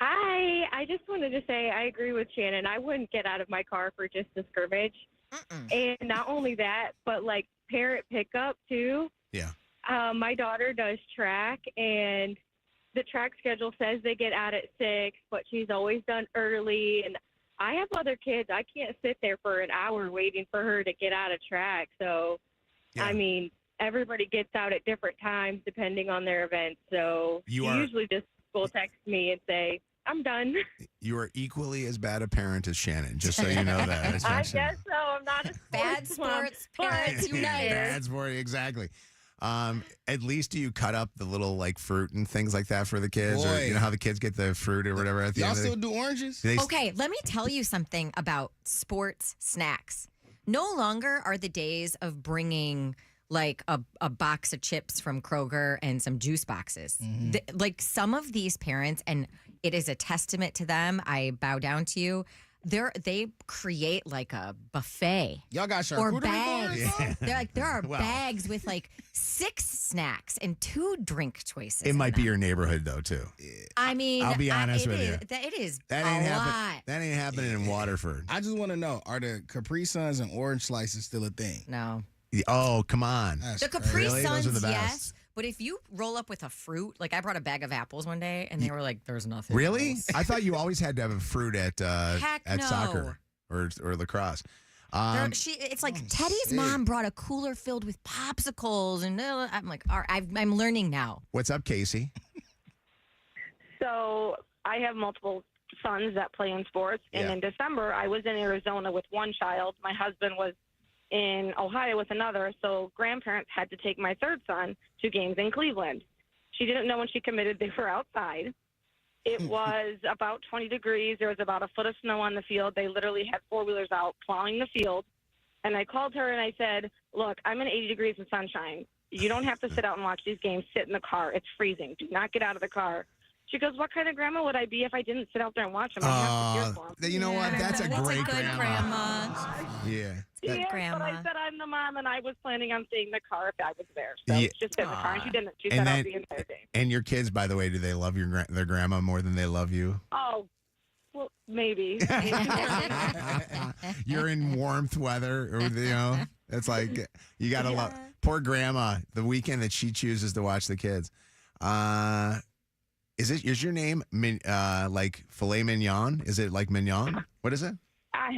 Hi, I just wanted to say I agree with Shannon. I wouldn't get out of my car for just a scrimmage. And not only that, but like parent pickup too. Yeah. My daughter does track, and the track schedule says they get out at 6, but she's always done early. And I have other kids. I can't sit there for an hour waiting for her to get out of track. So, I mean, everybody gets out at different times depending on their event. So You usually just will text me and say, I'm done. You are equally as bad a parent as Shannon, just so you know that. I guess so. I'm not a bad sports parents unite. Bad sport, exactly. At least do you cut up the little like fruit and things like that for the kids? Or you know how the kids get the fruit or whatever at the Y'all end still of do oranges? Okay, let me tell you something about sports snacks. No longer are the days of bringing like a box of chips from Kroger and some juice boxes. Like some of these parents, and it is a testament to them, I bow down to you, they create like a buffet. Y'all got or charcuterie bags. boards? They're like, there are bags with like 6 snacks and 2 drink choices. It might be your neighborhood though too. I mean, I'll be honest with you. It is That a ain't lot. That ain't happening in Waterford. I just want to know, are the Capri Suns and orange slices still a thing? No. Oh, come on. The Capri Really? Those Suns, are the best. yes. But if you roll up with a fruit, like I brought a bag of apples one day, and they were like, "There's nothing." Really? else. I thought you always had to have a fruit at Heck no. soccer or lacrosse. It's like Teddy's mom brought a cooler filled with popsicles, and I'm like, all right, I'm learning now. What's up, Casey? So I have multiple sons that play in sports, and in December I was in Arizona with one child. My husband was in Ohio with another, so grandparents had to take my third son to games in Cleveland. She didn't know when she committed they were outside. It was about 20 degrees. There was about a foot of snow on the field. They literally had four-wheelers out plowing the field. And I called her and I said, look, I'm in 80 degrees of sunshine. You don't have to sit out and watch these games. Sit in the car. It's freezing. Do not get out of the car. She goes, what kind of grandma would I be if I didn't sit out there and watch them? I have to cheer for them. You know what? That's a great good grandma. Yeah. Good grandma. But I said I'm the mom, and I was planning on seeing the car if I was there. So just sit in the car, and she didn't. She sat out the entire day. And your kids, by the way, do they love their grandma more than they love you? Oh, well, maybe. You're in warmth weather, or it's like you gotta love poor grandma. The weekend that she chooses to watch the kids. Is your name like filet mignon? Is it like mignon? What is it? I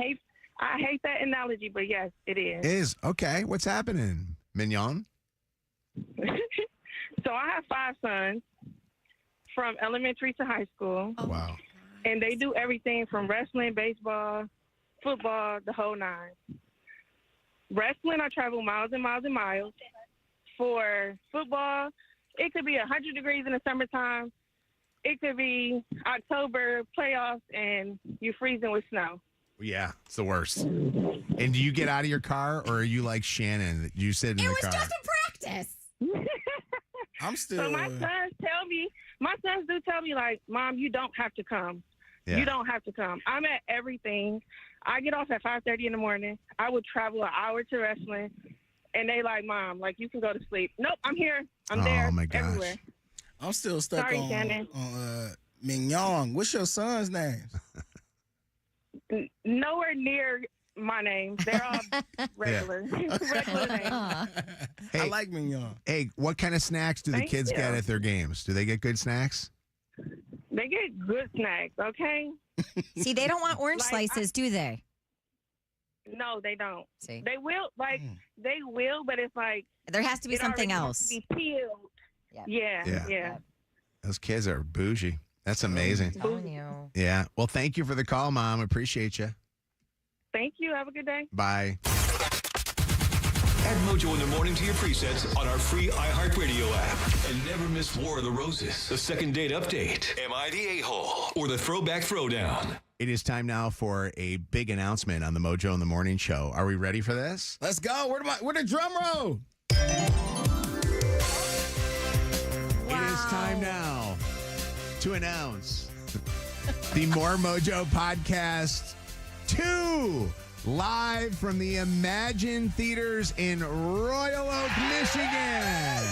hate that analogy, but yes, it is. It is. Okay. What's happening? Mignon? So I have 5 sons from elementary to high school. Oh, wow. And they do everything from wrestling, baseball, football, the whole 9. Wrestling, I travel miles and miles and miles. For football, it could be 100 degrees in the summertime. It could be October playoffs, and you're freezing with snow. Yeah, it's the worst. And do you get out of your car, or are you like Shannon? You sit in the car? It was just a practice. I'm still. So my sons do tell me, like, Mom, you don't have to come. Yeah. You don't have to come. I'm at everything. I get off at 5:30 in the morning. I would travel an hour to wrestling, and they like, Mom, like, you can go to sleep. Nope, I'm here. I'm there. Oh, my gosh. Everywhere. I'm still stuck Sorry, on Shannon. Mignon. What's your son's name? Nowhere near my name. They're all regular. Regular names. I like Mignon. Hey, what kind of snacks do the Thank kids you. get at their games? Do they get good snacks? They get good snacks, okay? See, they don't want orange Like, slices, do they? No, they don't. See. They will, they will, but it's like There has to be it something already else. has to be peeled. Yeah. Yeah. Those kids are bougie. That's amazing. I'm telling you. Yeah. Well, thank you for the call, Mom. Appreciate you. Thank you. Have a good day. Bye. Add Mojo in the morning to your presets on our free iHeartRadio app. And never miss War of the Roses, the second date update, Am I the A-hole, or the Throwback Throwdown. It is time now for a big announcement on the Mojo in the Morning show. Are we ready for this? Let's go. Where the drum roll? It is time now to announce the More Mojo Podcast 2, live from the Imagine Theaters in Royal Oak, Michigan.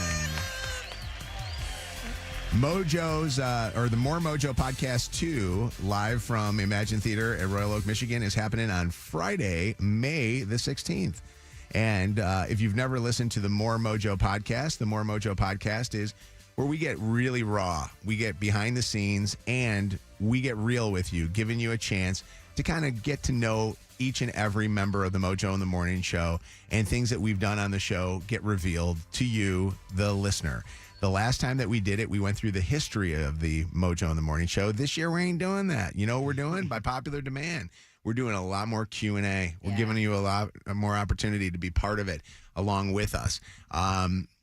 Mojo's, or the More Mojo Podcast 2, live from Imagine Theater at Royal Oak, Michigan, is happening on Friday, May the 16th. And if you've never listened to the More Mojo Podcast, the More Mojo Podcast is where we get really raw. We get behind the scenes and we get real with you, giving you a chance to kind of get to know each and every member of the Mojo in the Morning show, and things that we've done on the show get revealed to you, the listener. The last time that we did it, we went through the history of the Mojo in the Morning show. This year, we ain't doing that. You know what we're doing? By popular demand, we're doing a lot more Q&A. We're giving you a lot more opportunity to be part of it along with us.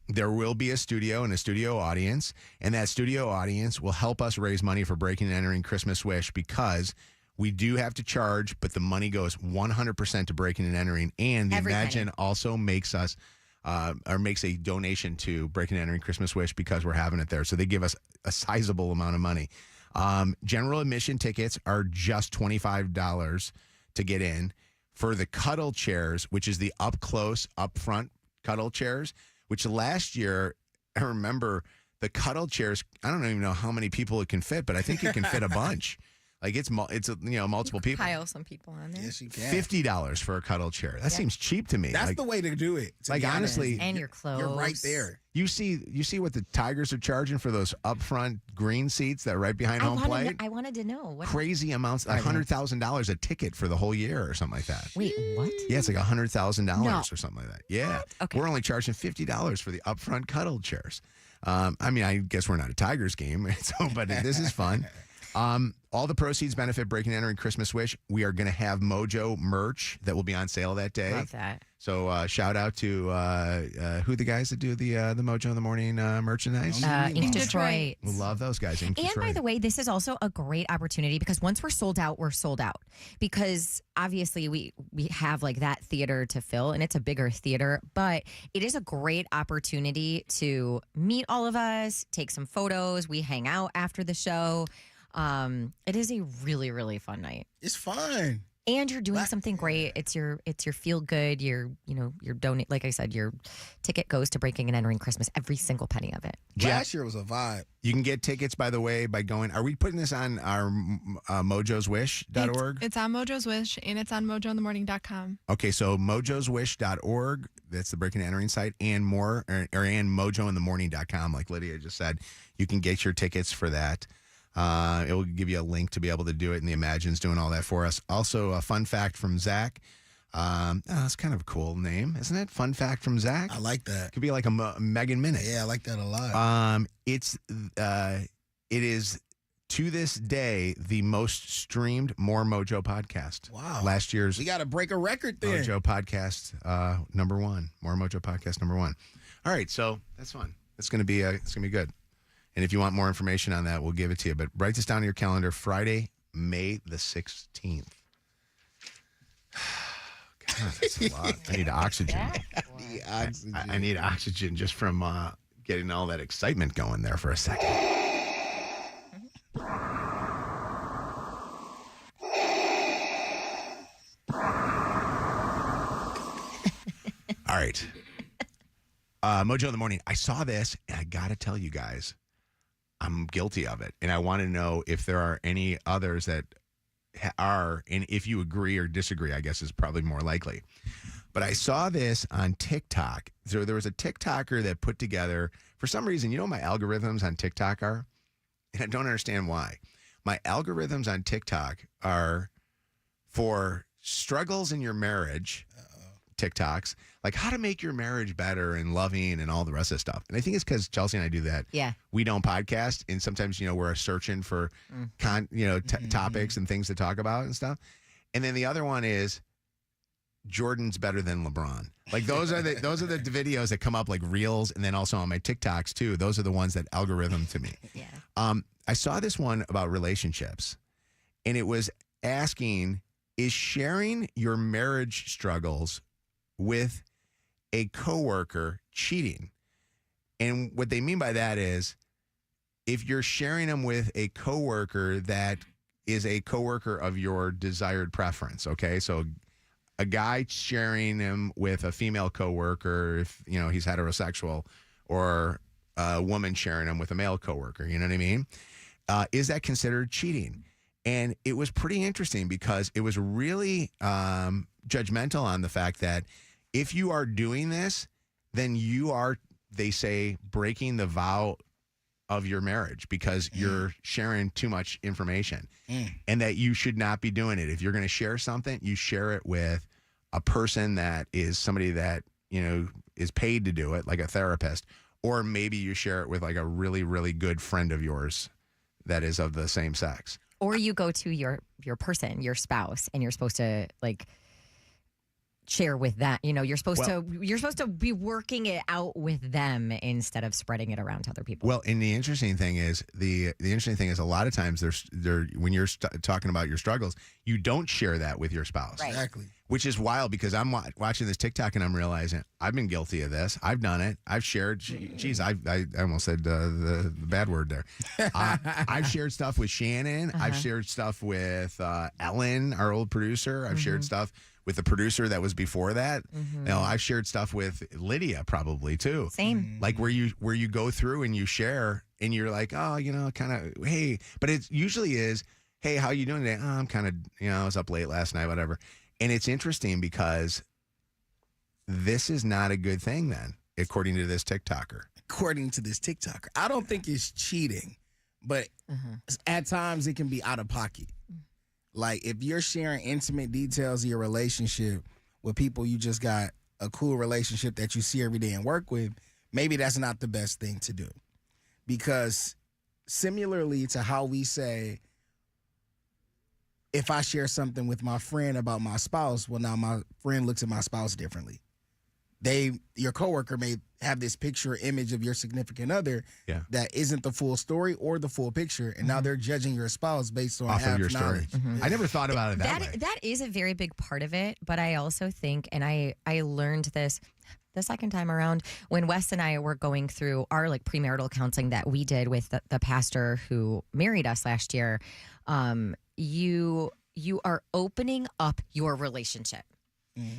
There will be a studio and a studio audience, and that studio audience will help us raise money for Breaking and Entering Christmas Wish, because we do have to charge, but the money goes 100% to Breaking and Entering, and the Every Imagine penny. also makes us or makes a donation to Breaking and Entering Christmas Wish because we're having it there. So they give us a sizable amount of money. General admission tickets are just $25 to get in. For the cuddle chairs, which is the up close, up front cuddle chairs, which last year, I remember the cuddle chairs, I don't even know how many people it can fit, but I think it can fit a bunch. Like it's multiple people. Pile some people on there. Yes, you can. $50 for a cuddle chair. That seems cheap to me. That's Like, the way to do it. to like be honest. honestly, And your clothes. You're right there. you see what the Tigers are charging for those up front green seats that are right behind home plate. I wanted to know. What, Crazy amounts, $100,000 a ticket for the whole year or something like that. wait, what? Yeah, it's like $100,000 No. or something like that. Yeah, Okay. we're only charging $50 for the upfront cuddle chairs. I mean, I guess we're not a Tigers game, so but this is fun. All the proceeds benefit Breaking and Entering Christmas Wish. We are going to have Mojo merch that will be on sale that day. Love that. So shout out to who the guys that do the Mojo in the Morning merchandise. Ink Detroit. We love those guys. Ink And Detroit. by the way, this is also a great opportunity because once we're sold out, we're sold out. Because obviously we have like that theater to fill, and it's a bigger theater, but it is a great opportunity to meet all of us, take some photos. We hang out after the show. It is a really, really fun night. It's fun. And you're doing something great. It's your feel good. You're donate. Like I said, your ticket goes to Breaking and Entering Christmas. Every single penny of it. Last year was a vibe. You can get tickets, by the way, by going. Are we putting this on our mojoswish.org? It's on Mojo's Wish, and it's on mojointhemorning.com. Okay, so mojoswish.org, that's the Breaking and Entering site, and more, and mojointhemorning.com, like Lydia just said. You can get your tickets for that. It will give you a link to be able to do it, and the Imagine's doing all that for us. Also, a fun fact from Zach. That's kind of a cool name, isn't it? Fun fact from Zach. I like that. Could be like a Megan Minute. Yeah, I like that a lot. It is to this day the most streamed More Mojo podcast. Wow. Last year's We got to break a record there. Mojo podcast number one. More Mojo podcast number one. All right, so that's fun. It's gonna be good. And if you want more information on that, we'll give it to you. But write this down on your calendar, Friday, May the 16th. God, that's a lot. I need oxygen. I need oxygen just from getting all that excitement going there for a second. All right. Mojo in the morning. I saw this, and I got to tell you guys, I'm guilty of it. And I want to know if there are any others that are, and if you agree or disagree, I guess is probably more likely. But I saw this on TikTok. So there was a TikToker that put together, for some reason, you know what my algorithms on TikTok are? And I don't understand why. My algorithms on TikTok are for struggles in your marriage, TikToks, like how to make your marriage better and loving and all the rest of the stuff. And I think it's because Chelsea and I do that. Yeah. We don't podcast. And sometimes, we're searching for, topics and things to talk about and stuff. And then the other one is Jordan's better than LeBron. Like those are the videos that come up like reels, and then also on my TikToks too. Those are the ones that algorithm to me. Yeah. I saw this one about relationships, and it was asking, is sharing your marriage struggles with a coworker cheating? And what they mean by that is if you're sharing them with a coworker that is a coworker of your desired preference, okay? So a guy sharing him with a female coworker, if he's heterosexual, or a woman sharing him with a male coworker, you know what I mean? Is that considered cheating? And it was pretty interesting because it was really judgmental on the fact that if you are doing this, then you are, they say, breaking the vow of your marriage because you're sharing too much information and that you should not be doing it. If you're going to share something, you share it with a person that is somebody that, is paid to do it, like a therapist, or maybe you share it with like a really, really good friend of yours that is of the same sex. Or you go to your person, your spouse, and you're supposed to like share with that. You're supposed to be working it out with them instead of spreading it around to other people. Well, and the interesting thing is a lot of times when you're talking about your struggles, you don't share that with your spouse. Right. Exactly. Which is wild because I'm watching this TikTok and I'm realizing I've been guilty of this. I've done it. I've shared. Geez, I almost said the bad word there. I've shared stuff with Shannon. I've shared stuff with Ellen, our old producer. I've shared stuff with the producer that was before that. I've shared stuff with Lydia probably too. Same. Like where you go through and you share and you're like, oh, kind of, hey, but it usually is, hey, how you doing today? Oh, I'm kind of, I was up late last night, whatever. And it's interesting because this is not a good thing then, according to this TikToker. According to this TikToker. I don't think it's cheating, but at times it can be out of pocket. Like if you're sharing intimate details of your relationship with people you just got a cool relationship that you see every day and work with, maybe that's not the best thing to do. Because similarly to how we say, if I share something with my friend about my spouse, well, now my friend looks at my spouse differently. Your coworker may have this picture or image of your significant other that isn't the full story or the full picture, and now they're judging your spouse based on off of your knowledge. story. I never thought about it that way. That is a very big part of it, but I also think, and I learned this the second time around when Wes and I were going through our like premarital counseling that we did with the pastor who married us last year. You are opening up your relationship.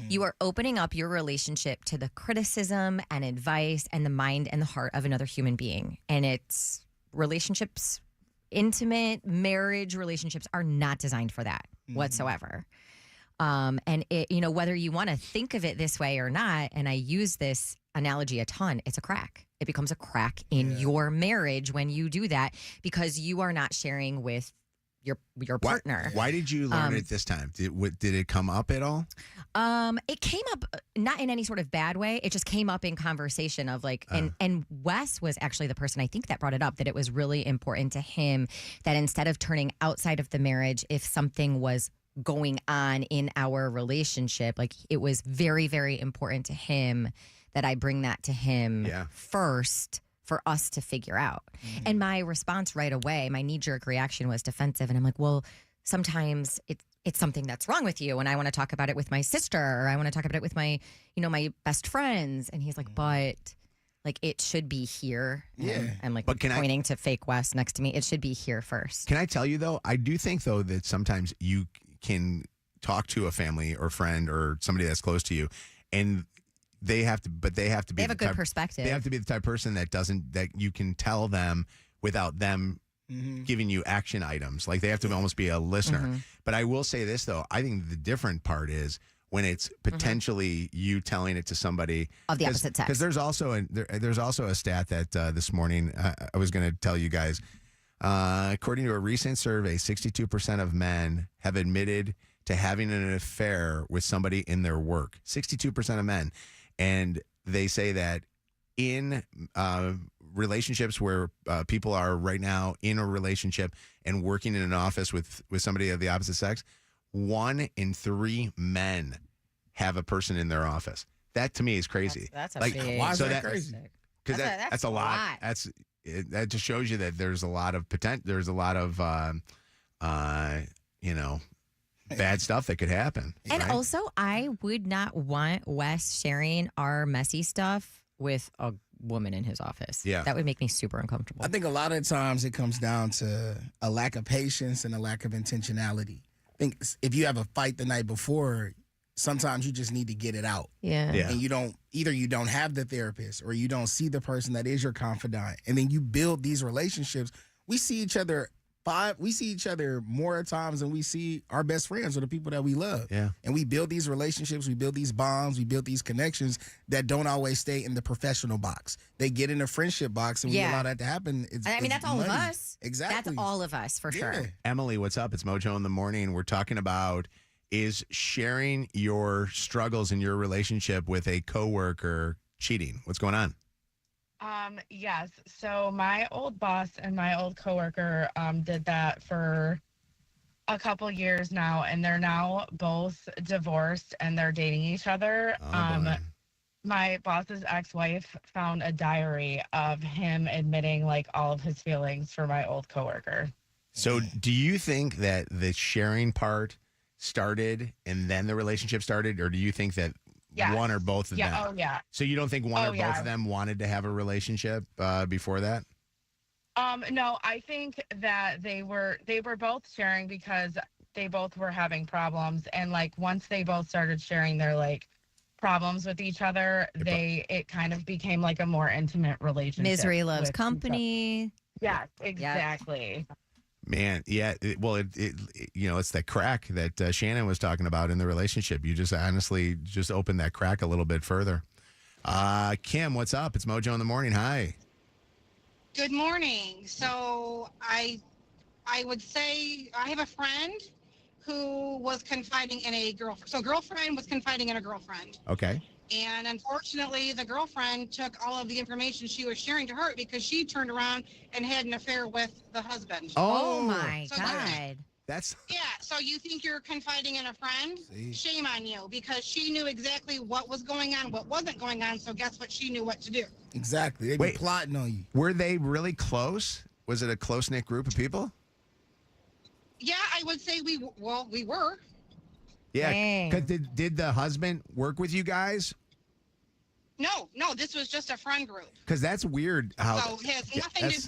You are opening up your relationship to the criticism and advice and the mind and the heart of another human being. And it's relationships, intimate marriage relationships are not designed for that whatsoever. And it, whether you want to think of it this way or not, and I use this analogy a ton, it's a crack. It becomes a crack in your marriage when you do that because you are not sharing with your partner. Why did you learn it this time? Did it come up at all? It came up not in any sort of bad way. It just came up in conversation of like, and Wes was actually the person I think that brought it up, that it was really important to him that instead of turning outside of the marriage, if something was going on in our relationship, like it was very, very important to him that I bring that to him first for us to figure out. And my response right away, my knee-jerk reaction was defensive. And I'm like, well, sometimes it's something that's wrong with you. And I want to talk about it with my sister, or I want to talk about it with my, my best friends. And he's like, but like it should be here. Yeah. I'm like pointing to fake West next to me. It should be here first. Can I tell you though, I do think though that sometimes you can talk to a family or friend or somebody that's close to you and they have to be. They have a the good type, perspective. They have to be the type of person that you can tell them without them giving you action items. Like they have to almost be a listener. But I will say this though, I think the different part is when it's potentially you telling it to somebody of the opposite sex. Because there's also a stat that this morning I was going to tell you guys. According to a recent survey, 62% of men have admitted to having an affair with somebody in their work. 62% of men, and they say that in relationships where people are right now in a relationship and working in an office with somebody of the opposite sex, 1 in 3 men have a person in their office. That to me is crazy. That's a like, big. Why is that crazy? Because that's a lot. That just shows you that there's a lot of potential. There's a lot of bad stuff that could happen. And right? also, I would not want Wes sharing our messy stuff with a woman in his office. Yeah. That would make me super uncomfortable. I think a lot of times it comes down to a lack of patience and a lack of intentionality. I think if you have a fight the night before, sometimes you just need to get it out. Yeah. And you don't have the therapist or you don't see the person that is your confidant. And then you build these relationships. We see each other more times than we see our best friends or the people that we love. Yeah. And we build these relationships, we build these bonds, we build these connections that don't always stay in the professional box. They get in a friendship box, and when you allow that to happen, that's all of us. Exactly. That's all of us for sure. Emily, what's up? It's Mojo in the Morning. We're talking about is sharing your struggles in your relationship with a coworker cheating. What's going on? Yes. So my old boss and my old coworker did that for a couple years now, and they're now both divorced and they're dating each other. My boss's ex-wife found a diary of him admitting like all of his feelings for my old coworker. So do you think that the sharing part started and then the relationship started, or do you think that one or both of them? Oh, yeah. So you don't think one or both of them wanted to have a relationship before that? No, I think that they were both sharing because they both were having problems, and like once they both started sharing their like problems with each other, it kind of became like a more intimate relationship. Misery loves company. Yes, exactly. Man, yeah. It's that crack that Shannon was talking about in the relationship. You just honestly just opened that crack a little bit further. Kim, what's up? It's Mojo in the Morning. Hi. Good morning. So I would say I have a friend who was confiding in a girlfriend. So girlfriend was confiding in a girlfriend. Okay. And unfortunately, the girlfriend took all of the information she was sharing to her because she turned around and had an affair with the husband. Oh my God. So you think you're confiding in a friend? Shame on you, because she knew exactly what was going on, what wasn't going on. So guess what? She knew what to do. Exactly. They be plotting on you. Were they really close? Was it a close-knit group of people? Yeah, I would say we were. Yeah. Did the husband work with you guys? No, this was just a friend group. Because that's weird. How so it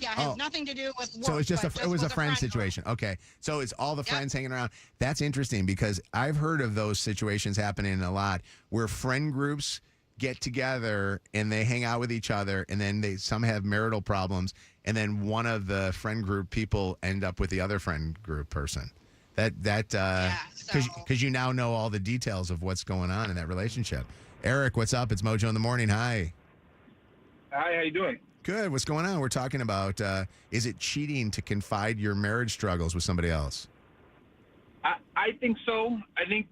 has nothing to do with work. So it's it was a friend situation. Group. Okay, so it's all the friends hanging around. That's interesting because I've heard of those situations happening a lot where friend groups get together and they hang out with each other, and then some have marital problems, and then one of the friend group people end up with the other friend group person. Because you now know all the details of what's going on in that relationship. Eric, what's up? It's Mojo in the Morning. Hi. Hi, how you doing? Good. What's going on? We're talking about, is it cheating to confide your marriage struggles with somebody else? I think so. I think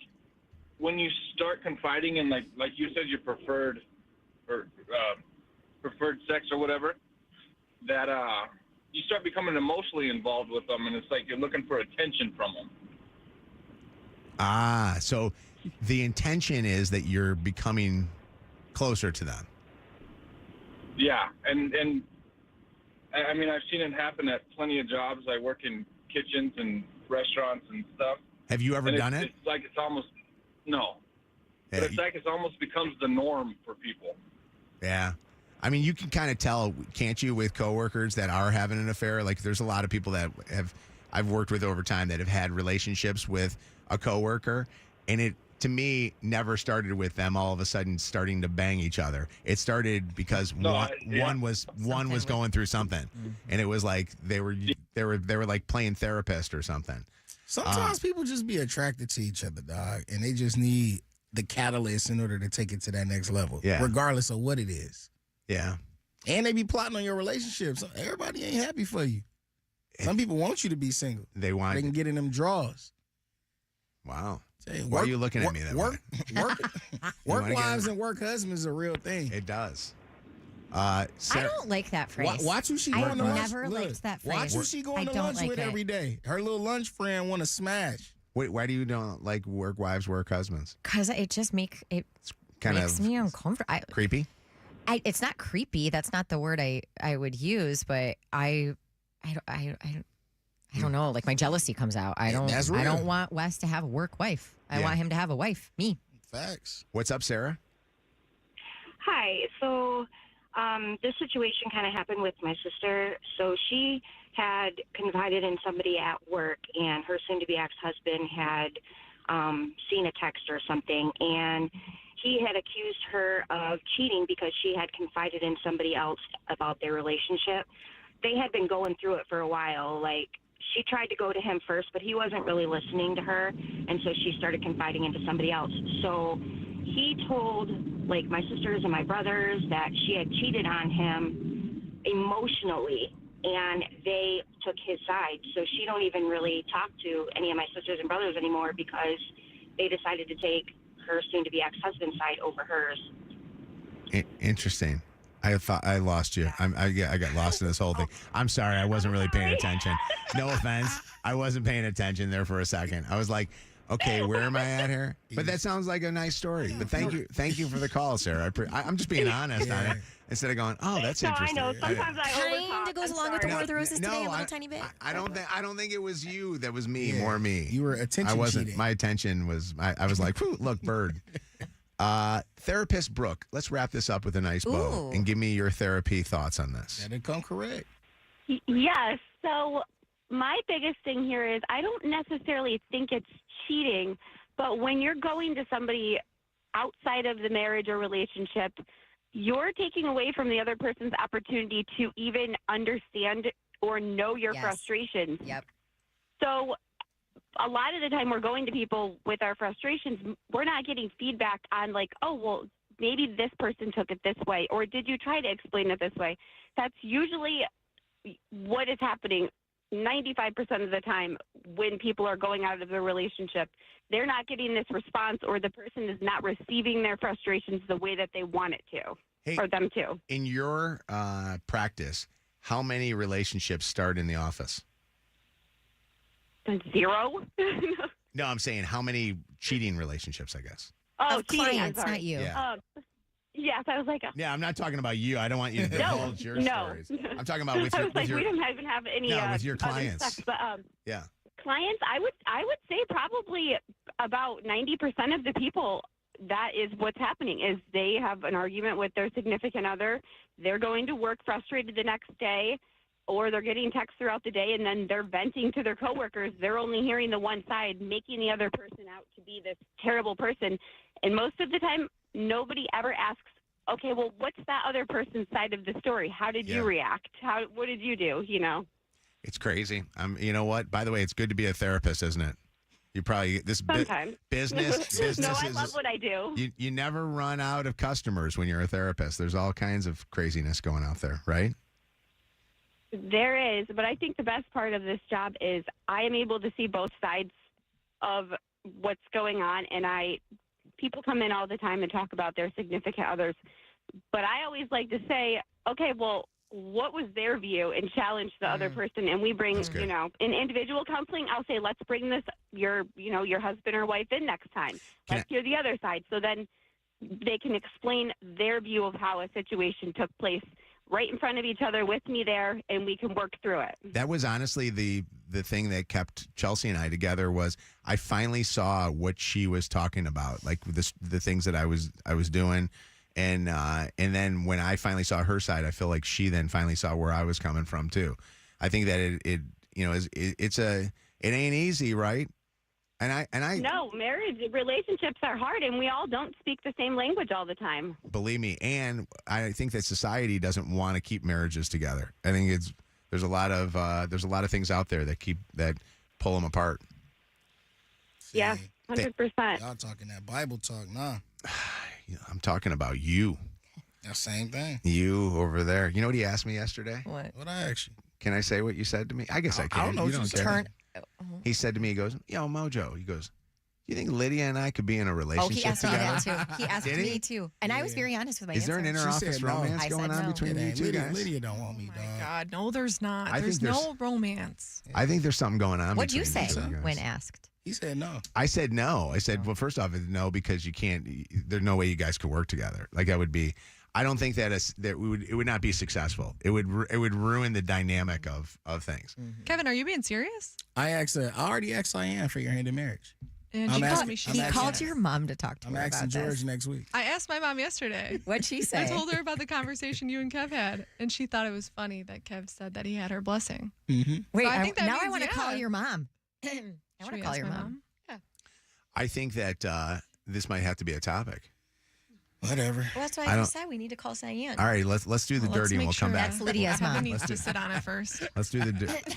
when you start confiding in, like you said, your preferred sex or whatever, that you start becoming emotionally involved with them, and it's like you're looking for attention from them. So the intention is that you're becoming closer to them. Yeah, and I mean, I've seen it happen at plenty of jobs. I work in kitchens and restaurants and stuff. Have you ever done it? It's like it's almost but it's like it's almost becomes the norm for people. Yeah. I mean, you can kind of tell, can't you, with coworkers that are having an affair? Like, there's a lot of people that I've worked with over time that have had relationships with a coworker, and to me, never started with them all of a sudden starting to bang each other. It started because one was going through something, and it was like they were like playing therapist or something. Sometimes people just be attracted to each other, dog, and they just need the catalyst in order to take it to that next level, regardless of what it is. Yeah. And they be plotting on your relationship. So everybody ain't happy for you. Some people want you to be single. They can get in them draws. Wow. Why are you looking at me that way? Work wives and work husbands is a real thing. It does. I don't like that phrase. Watch who she I going have to lunch. never liked that phrase. Watch who she going to lunch with every day. Her little lunch friend want to smash. Wait, why do you don't like work wives, work husbands? Because it just makes me uncomfortable. Creepy? It's not creepy. That's not the word I would use, but I don't know. Like my jealousy comes out. I don't want Wes to have a work wife. I want him to have a wife. Me. Facts. What's up, Sarah? Hi. So this situation kind of happened with my sister. So she had confided in somebody at work, and her soon-to-be ex-husband had seen a text or something, and he had accused her of cheating because she had confided in somebody else about their relationship. They had been going through it for a while. Like, she tried to go to him first, but he wasn't really listening to her, and so she started confiding into somebody else. So he told, like, my sisters and my brothers that she had cheated on him emotionally, and they took his side. So she don't even really talk to any of my sisters and brothers anymore because they decided to take her soon-to-be ex-husband's side over hers. Interesting. I thought I lost you. I got lost in this whole thing. I'm sorry. I wasn't really paying attention. No offense. I wasn't paying attention there for a second. I was like, okay, where am I at here? But that sounds like a nice story. But thank you for the call, Sarah. I'm just being honest on it instead of going, oh, that's interesting. I know. Sometimes I kind of goes along with the War of the Roses today a little tiny bit. I don't think it was you. That was me. More me. You were attention. I wasn't. cheating. My attention was. I was like, look, bird. Therapist Brooke, let's wrap this up with a nice bow and give me your therapy thoughts on this. That'll come correct. Yes. So my biggest thing here is I don't necessarily think it's cheating, but when you're going to somebody outside of the marriage or relationship, you're taking away from the other person's opportunity to even understand or know your frustrations. Yep. So a lot of the time we're going to people with our frustrations, we're not getting feedback on like, oh, well, maybe this person took it this way, or did you try to explain it this way? That's usually what is happening 95% of the time when people are going out of the relationship. They're not getting this response, or the person is not receiving their frustrations the way that they want it to, or them to. In your practice, how many relationships start in the office? 0. No, I'm saying how many cheating relationships, I guess. Oh, of cheating, clients, I'm sorry. not you. Yeah. Yes, I was like, Yeah, I'm not talking about you. I don't want you to divulge your stories. I'm talking about with I your, was like, with we your don't even have any with your other clients. stuff, but Yeah. clients, I would say probably about 90% of the people, that is what's happening, is they have an argument with their significant other. They're going to work frustrated the next day, or they're getting texts throughout the day, and then they're venting to their coworkers. They're only hearing the one side, making the other person out to be this terrible person. And most of the time, nobody ever asks, okay, well, what's that other person's side of the story? How did you react? What did you do? You know? It's crazy. You know what? By the way, it's good to be a therapist, isn't it? You probably Sometimes. business. No, I is, love what I do. You never run out of customers when you're a therapist. There's all kinds of craziness going out there, right? There is, but I think the best part of this job is I am able to see both sides of what's going on, and people come in all the time and talk about their significant others, but I always like to say, okay, well, what was their view, and challenge the other person, and we bring, in individual counseling, I'll say, let's bring your husband or wife in next time. Let's hear the other side, so then they can explain their view of how a situation took place right in front of each other with me there, and we can work through it. That was honestly the thing that kept Chelsea and I together. Was I finally saw what she was talking about, like the things that I was doing, and then when I finally saw her side, I feel like she then finally saw where I was coming from too. I think that it ain't easy, right? And I No, relationships are hard, and we all don't speak the same language all the time. believe me, and I think that society doesn't want to keep marriages together. I think there's a lot of things out there that pull them apart. Yeah, 100%. Y'all talking that Bible talk, nah. I'm talking about you. That same thing. You over there. You know what he asked me yesterday? What? What I asked you? Can I say what you said to me? I guess I can. I don't know. You don't care. He said to me, he goes, "Yo, Mojo." He goes, "You think Lydia and I could be in a relationship Oh, he asked me together?" that too. He asked Did me he? too. And I was very honest with my Is there answer. an interoffice romance going on between you two guys? Lydia don't want me, dog. God, no, there's not. I There's think no romance. I think there's something going on. What'd you between say two guys. when asked? He said no. I said no. I said, well, first off, no, because you can't. There's no way you guys could work together. Like that would be. I don't think that it would not be successful. It would ruin the dynamic of things. Kevin, are you being serious? I already asked Diane for your hand in marriage. And she told me He called your mom to talk to her I'm about asking George this. next week. I asked my mom yesterday. What'd she say? I told her about the conversation you and Kev had, and she thought it was funny that Kev said that he had her blessing. Mm-hmm. Wait, So I think that now I means, want to yeah. call your mom. I want Should to we call ask your my mom. Yeah. I think that this might have to be a topic. Whatever. Well, that's why I I don't- just said we need to call Diane. All right, let's do the Well, let's dirty and make we'll come sure back. That's Lydia's Kevin mom. needs to sit on it first. Let's do the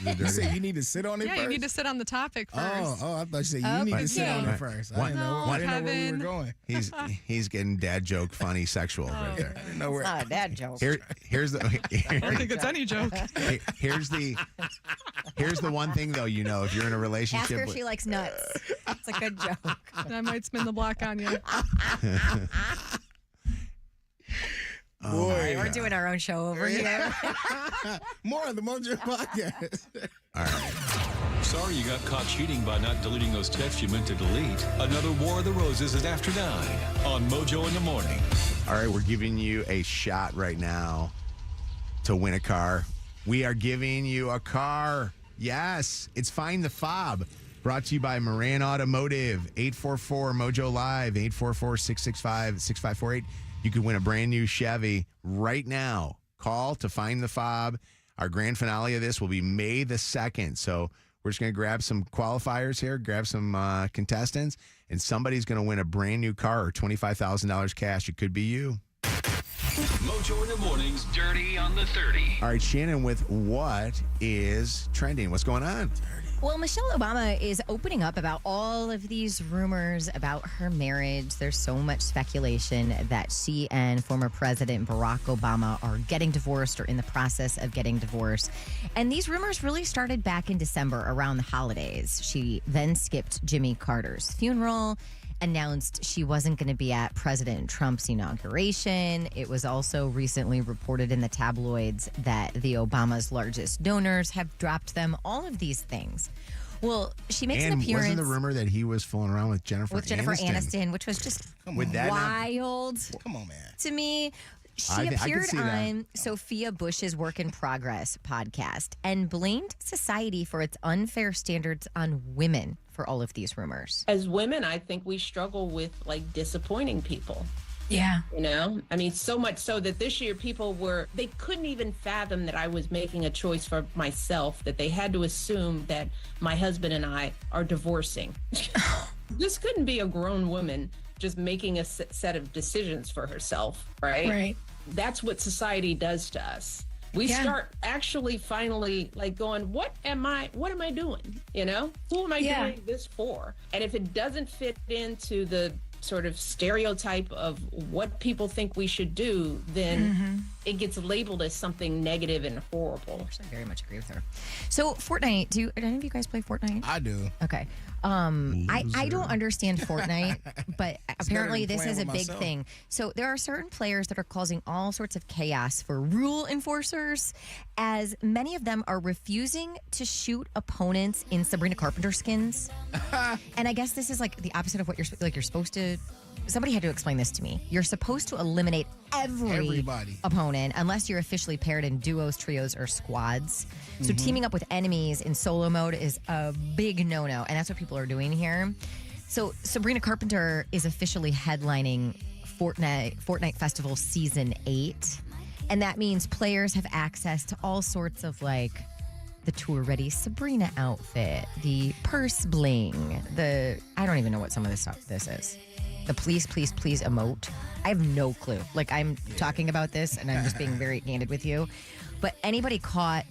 You dirty. said you need to sit on it Yeah, first? you need to sit on the topic first. Oh, I thought you said you need to sit on Okay. it first. What? I didn't know, No, I didn't know where we Kevin. were going. He's getting dad joke, funny, sexual Oh, right there. I didn't know where. It's not a dad joke. Here's the. I don't think it's any joke. Here's the one thing though. You know, if you're in a Ask relationship, her if she likes nuts. It's a good joke. I might spin the block on you. Oh, All right, we're doing our own show over here. More of the Mojo podcast. All right. Sorry you got caught cheating by not deleting those texts you meant to delete. Another War of the Roses is after 9 on Mojo in the Morning. All right, we're giving you a shot right now to win a car. We are giving you a car. Yes, it's Find the Fob. Brought to you by Moran Automotive. 844 Mojo Live. 844-665-6548. You could win a brand new Chevy right now. Call to Find the Fob. Our grand finale of this will be May the 2nd. So we're just going to grab some qualifiers here, grab some contestants, and somebody's going to win a brand new car or $25,000 cash. It could be you. Mojo in the Morning's Dirty on the 30. All right, Shannon, with what is trending? What's going on? Well, Michelle Obama is opening up about all of these rumors about her marriage. There's so much speculation that she and former President Barack Obama are getting divorced or in the process of getting divorced. And these rumors really started back in December around the holidays. She then skipped Jimmy Carter's funeral, announced she wasn't going to be at President Trump's inauguration. It was also recently reported in the tabloids that the Obama's largest donors have dropped them. All of these things. Well, she makes an appearance. Wasn't the rumor that he was fooling around with Jennifer Aniston, which was just Would that not- wild. Come on, man. To me, she I could appeared see that. on Sophia Bush's Work in Progress podcast and blamed society for its unfair standards on women for all of these rumors. As women, I think we struggle with like disappointing people. Yeah. You know, I mean, so much so that this year they couldn't even fathom that I was making a choice for myself, that they had to assume that my husband and I are divorcing. This couldn't be a grown woman just making a set of decisions for herself, right? Right. That's what society does to us. We start actually finally like going, what am I doing? You know, who am I doing this for? And if it doesn't fit into the sort of stereotype of what people think we should do, then it gets labeled as something negative and horrible. I very much agree with her. So Fortnite, do any of you guys play Fortnite? I do. Okay. I don't understand Fortnite, but apparently than this is a playing with big myself. thing. So there are certain players that are causing all sorts of chaos for rule enforcers, as many of them are refusing to shoot opponents in Sabrina Carpenter skins. And I guess this is like the opposite of what you're supposed to. Somebody had to explain this to me. You're supposed to eliminate Everybody. opponent unless you're officially paired in duos, trios, or squads. So teaming up with enemies in solo mode is a big no-no, and that's what people are doing here. So Sabrina Carpenter is officially headlining Fortnite Festival Season 8, and that means players have access to all sorts of like the tour-ready Sabrina outfit, the purse bling, I don't even know what some of this stuff this is. The please, please, please emote. I have no clue. Like, I'm talking about this and I'm just being very candid with you. But anybody caught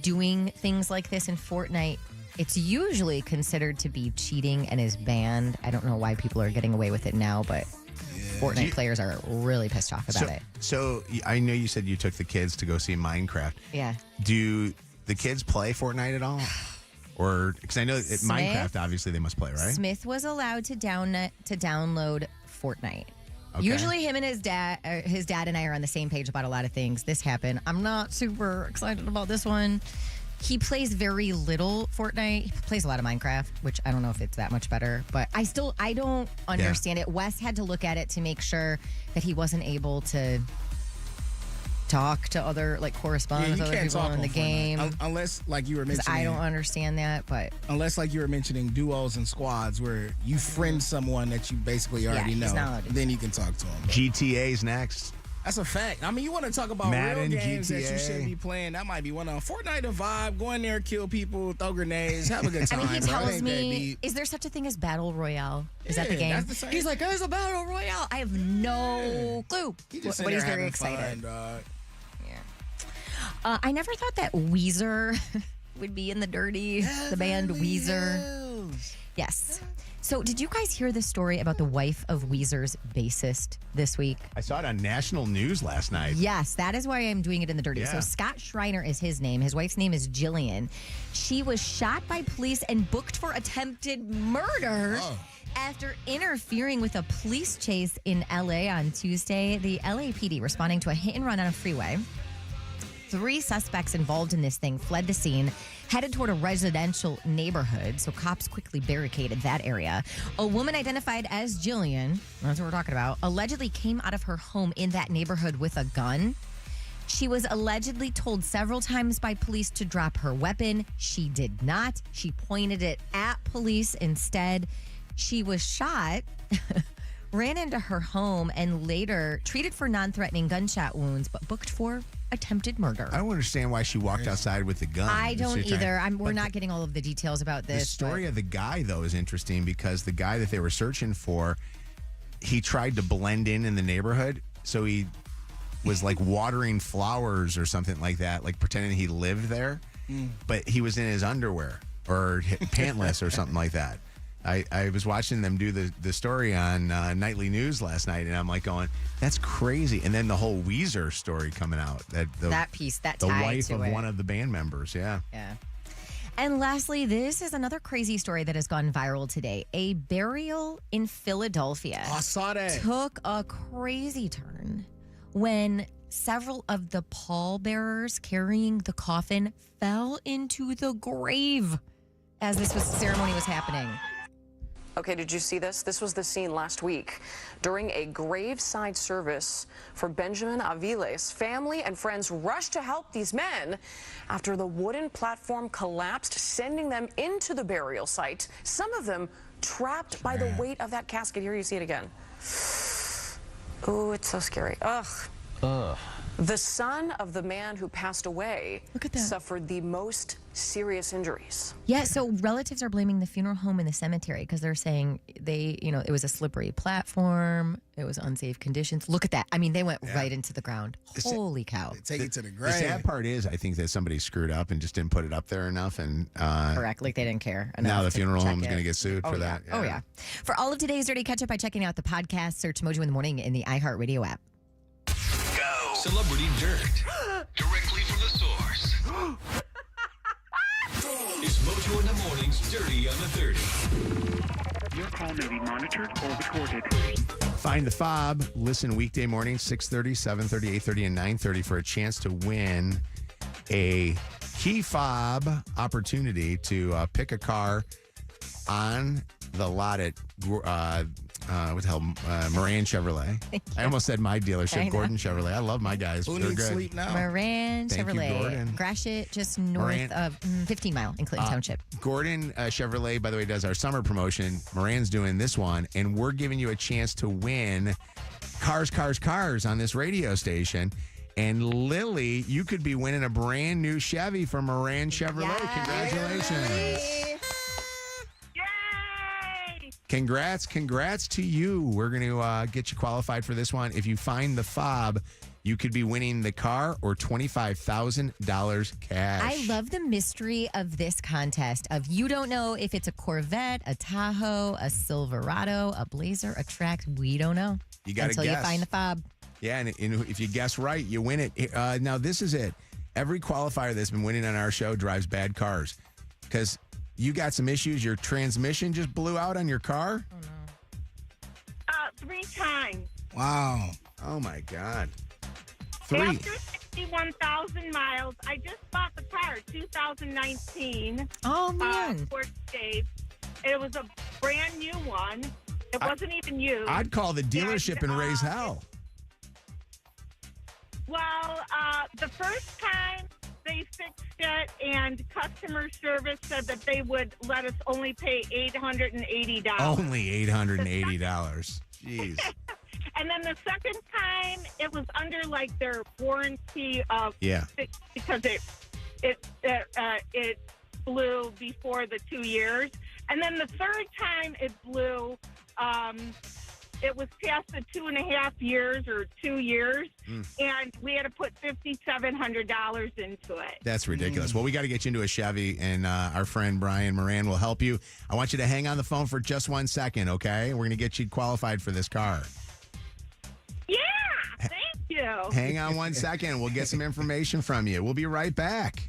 doing things like this in Fortnite, it's usually considered to be cheating and is banned. I don't know why people are getting away with it now, but Fortnite players are really pissed off about it. So I know you said you took the kids to go see Minecraft. Yeah. Do the kids play Fortnite at all? Or, because I know Minecraft, obviously they must play, right? Smith was allowed to download Fortnite. Okay. Usually him and his dad and I are on the same page about a lot of things. This happened. I'm not super excited about this one. He plays very little Fortnite. He plays a lot of Minecraft, which I don't know if it's that much better, but I don't understand it. Wes had to look at it to make sure that he wasn't able to talk to other, correspond with other people in the game. Unless, like you were mentioning. I don't understand that, but. Unless, like you were mentioning, duos and squads where you friend someone that you basically already know. Then you can talk to them. GTA's next. That's a fact. I mean, you want to talk about Madden, real games GTA. that you should be playing. That might be one of them. Fortnite a vibe. Go in there, kill people, throw grenades, have a good time. I mean, he tells Ain't that me, deep. is there such a thing as Battle Royale? Is that the Yeah, game? that's the same. He's like, there's a Battle Royale. I have no clue. He just But in he's there very having excited. fun, dog. I never thought that Weezer would be in the dirty, the band Weezer. Yes. So did you guys hear the story about the wife of Weezer's bassist this week? I saw it on national news last night. Yes, that is why I'm doing it in the dirty. Yeah. So Scott Schreiner is his name. His wife's name is Jillian. She was shot by police and booked for attempted murder after interfering with a police chase in LA on Tuesday. The LAPD responding to a hit and run on a freeway. 3 suspects involved in this thing fled the scene, headed toward a residential neighborhood, so cops quickly barricaded that area. A woman identified as Jillian, that's what we're talking about, allegedly came out of her home in that neighborhood with a gun. She was allegedly told several times by police to drop her weapon. She did not. She pointed it at police instead. She was shot, ran into her home, and later treated for non-threatening gunshot wounds, but booked for attempted murder. I don't understand why she walked outside with the gun. I don't either. We're not getting all of the details about this. The story of the guy, though, is interesting because the guy that they were searching for, he tried to blend in the neighborhood. So he was like watering flowers or something like that, like pretending he lived there. But he was in his underwear or pantless or something like that. I was watching them do the story on Nightly News last night, and I'm like going, that's crazy. And then the whole Weezer story coming out. That piece, that the tie wife to of it. one of the band members, yeah. Yeah. And lastly, this is another crazy story that has gone viral today. A burial in Philadelphia I saw that. took a crazy turn when several of the pallbearers carrying the coffin fell into the grave as this ceremony was happening. Okay, did you see this? This was the scene last week. During a graveside service for Benjamin Aviles, family and friends rushed to help these men after the wooden platform collapsed, sending them into the burial site, some of them trapped by the weight of that casket. Here you see it again. Oh, it's so scary. Ugh. The son of the man who passed away suffered the most serious injuries. Yeah, so relatives are blaming the funeral home and the cemetery because they're saying it was a slippery platform, it was unsafe conditions. Look at that. I mean, they went right into the ground. Holy cow. Take it to the The grave. sad part is, I think that somebody screwed up and just didn't put it up there enough. And Correct, like they didn't care enough. now the to funeral check home's it. going to get sued Oh, for yeah. that. Oh, yeah. For all of today's Dirty Catch Up by checking out the podcast, search Mojo in the Morning in the iHeartRadio app. Go. Celebrity Dirt. Directly from the source. It's Mojo in the Morning's Dirty on the 30. Your call may be monitored or recorded. Find the fob. Listen weekday mornings, 6:30, 7:30, 8:30, and 9:30 for a chance to win a key fob opportunity to pick a car on the lot at Moran Chevrolet. I almost said my I dealership, know. Gordon Chevrolet. I love my guys. Who They're needs good. sleep now? Moran Thank you, Chevrolet. Gordon. Gratiot, just north Moran- of 15 Mile in Clinton Township. Gordon Chevrolet, by the way, does our summer promotion. Moran's doing this one, and we're giving you a chance to win cars on this radio station. And Lily, you could be winning a brand new Chevy from Moran Chevrolet. Congratulations. Yay! Congrats to you. We're going to get you qualified for this one. If you find the fob, you could be winning the car or $25,000 cash. I love the mystery of this contest of you don't know if it's a Corvette, a Tahoe, a Silverado, a Blazer, a Trax. We don't know. You got to guess. Until you find the fob. Yeah, and if you guess right, you win it. Now, this is it. Every qualifier that's been winning on our show drives bad cars because you got some issues. Your transmission just blew out on your car? Oh, no. 3 times. Wow. Oh, my God. After 61,000 miles, I just bought the car, 2019. Oh, man. Ford Escape. It was a brand new one. It wasn't even used. I'd call the dealership and raise hell. Well, the first time they fixed it, and customer service said that they would let us only pay $880. Only $880. Jeez. And then the second time, it was under like their warranty of because it blew before the 2 years, and then the third time it blew. It was past the 2.5 years or 2 years, and we had to put $5,700 into it. That's ridiculous. Well, we got to get you into a Chevy, and our friend Brian Moran will help you. I want you to hang on the phone for just 1 second, okay? We're going to get you qualified for this car. Yeah, thank you. Hang on 1 second. We'll get some information from you. We'll be right back.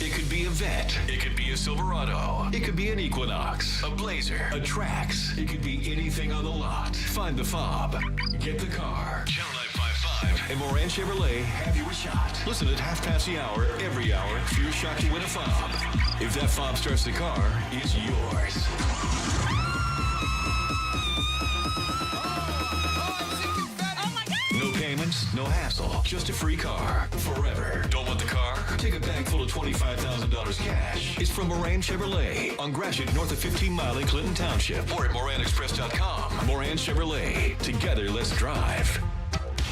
It could be a Vet. It could be a Silverado. It could be an Equinox, a Blazer, a Trax. It could be anything on the lot. Find the fob. Get the car. Channel 955 and Moran Chevrolet have your shot. Listen at half past the hour, every hour, for your shot to win a fob. If that fob starts the car, it's yours. No payments, no hassle. Just a free car forever. Don't want the car? Take a bag full of $25,000 cash. It's from Moran Chevrolet on Gratiot, north of 15 Mile in Clinton Township, or at MoranExpress.com. Moran Chevrolet. Together, let's drive.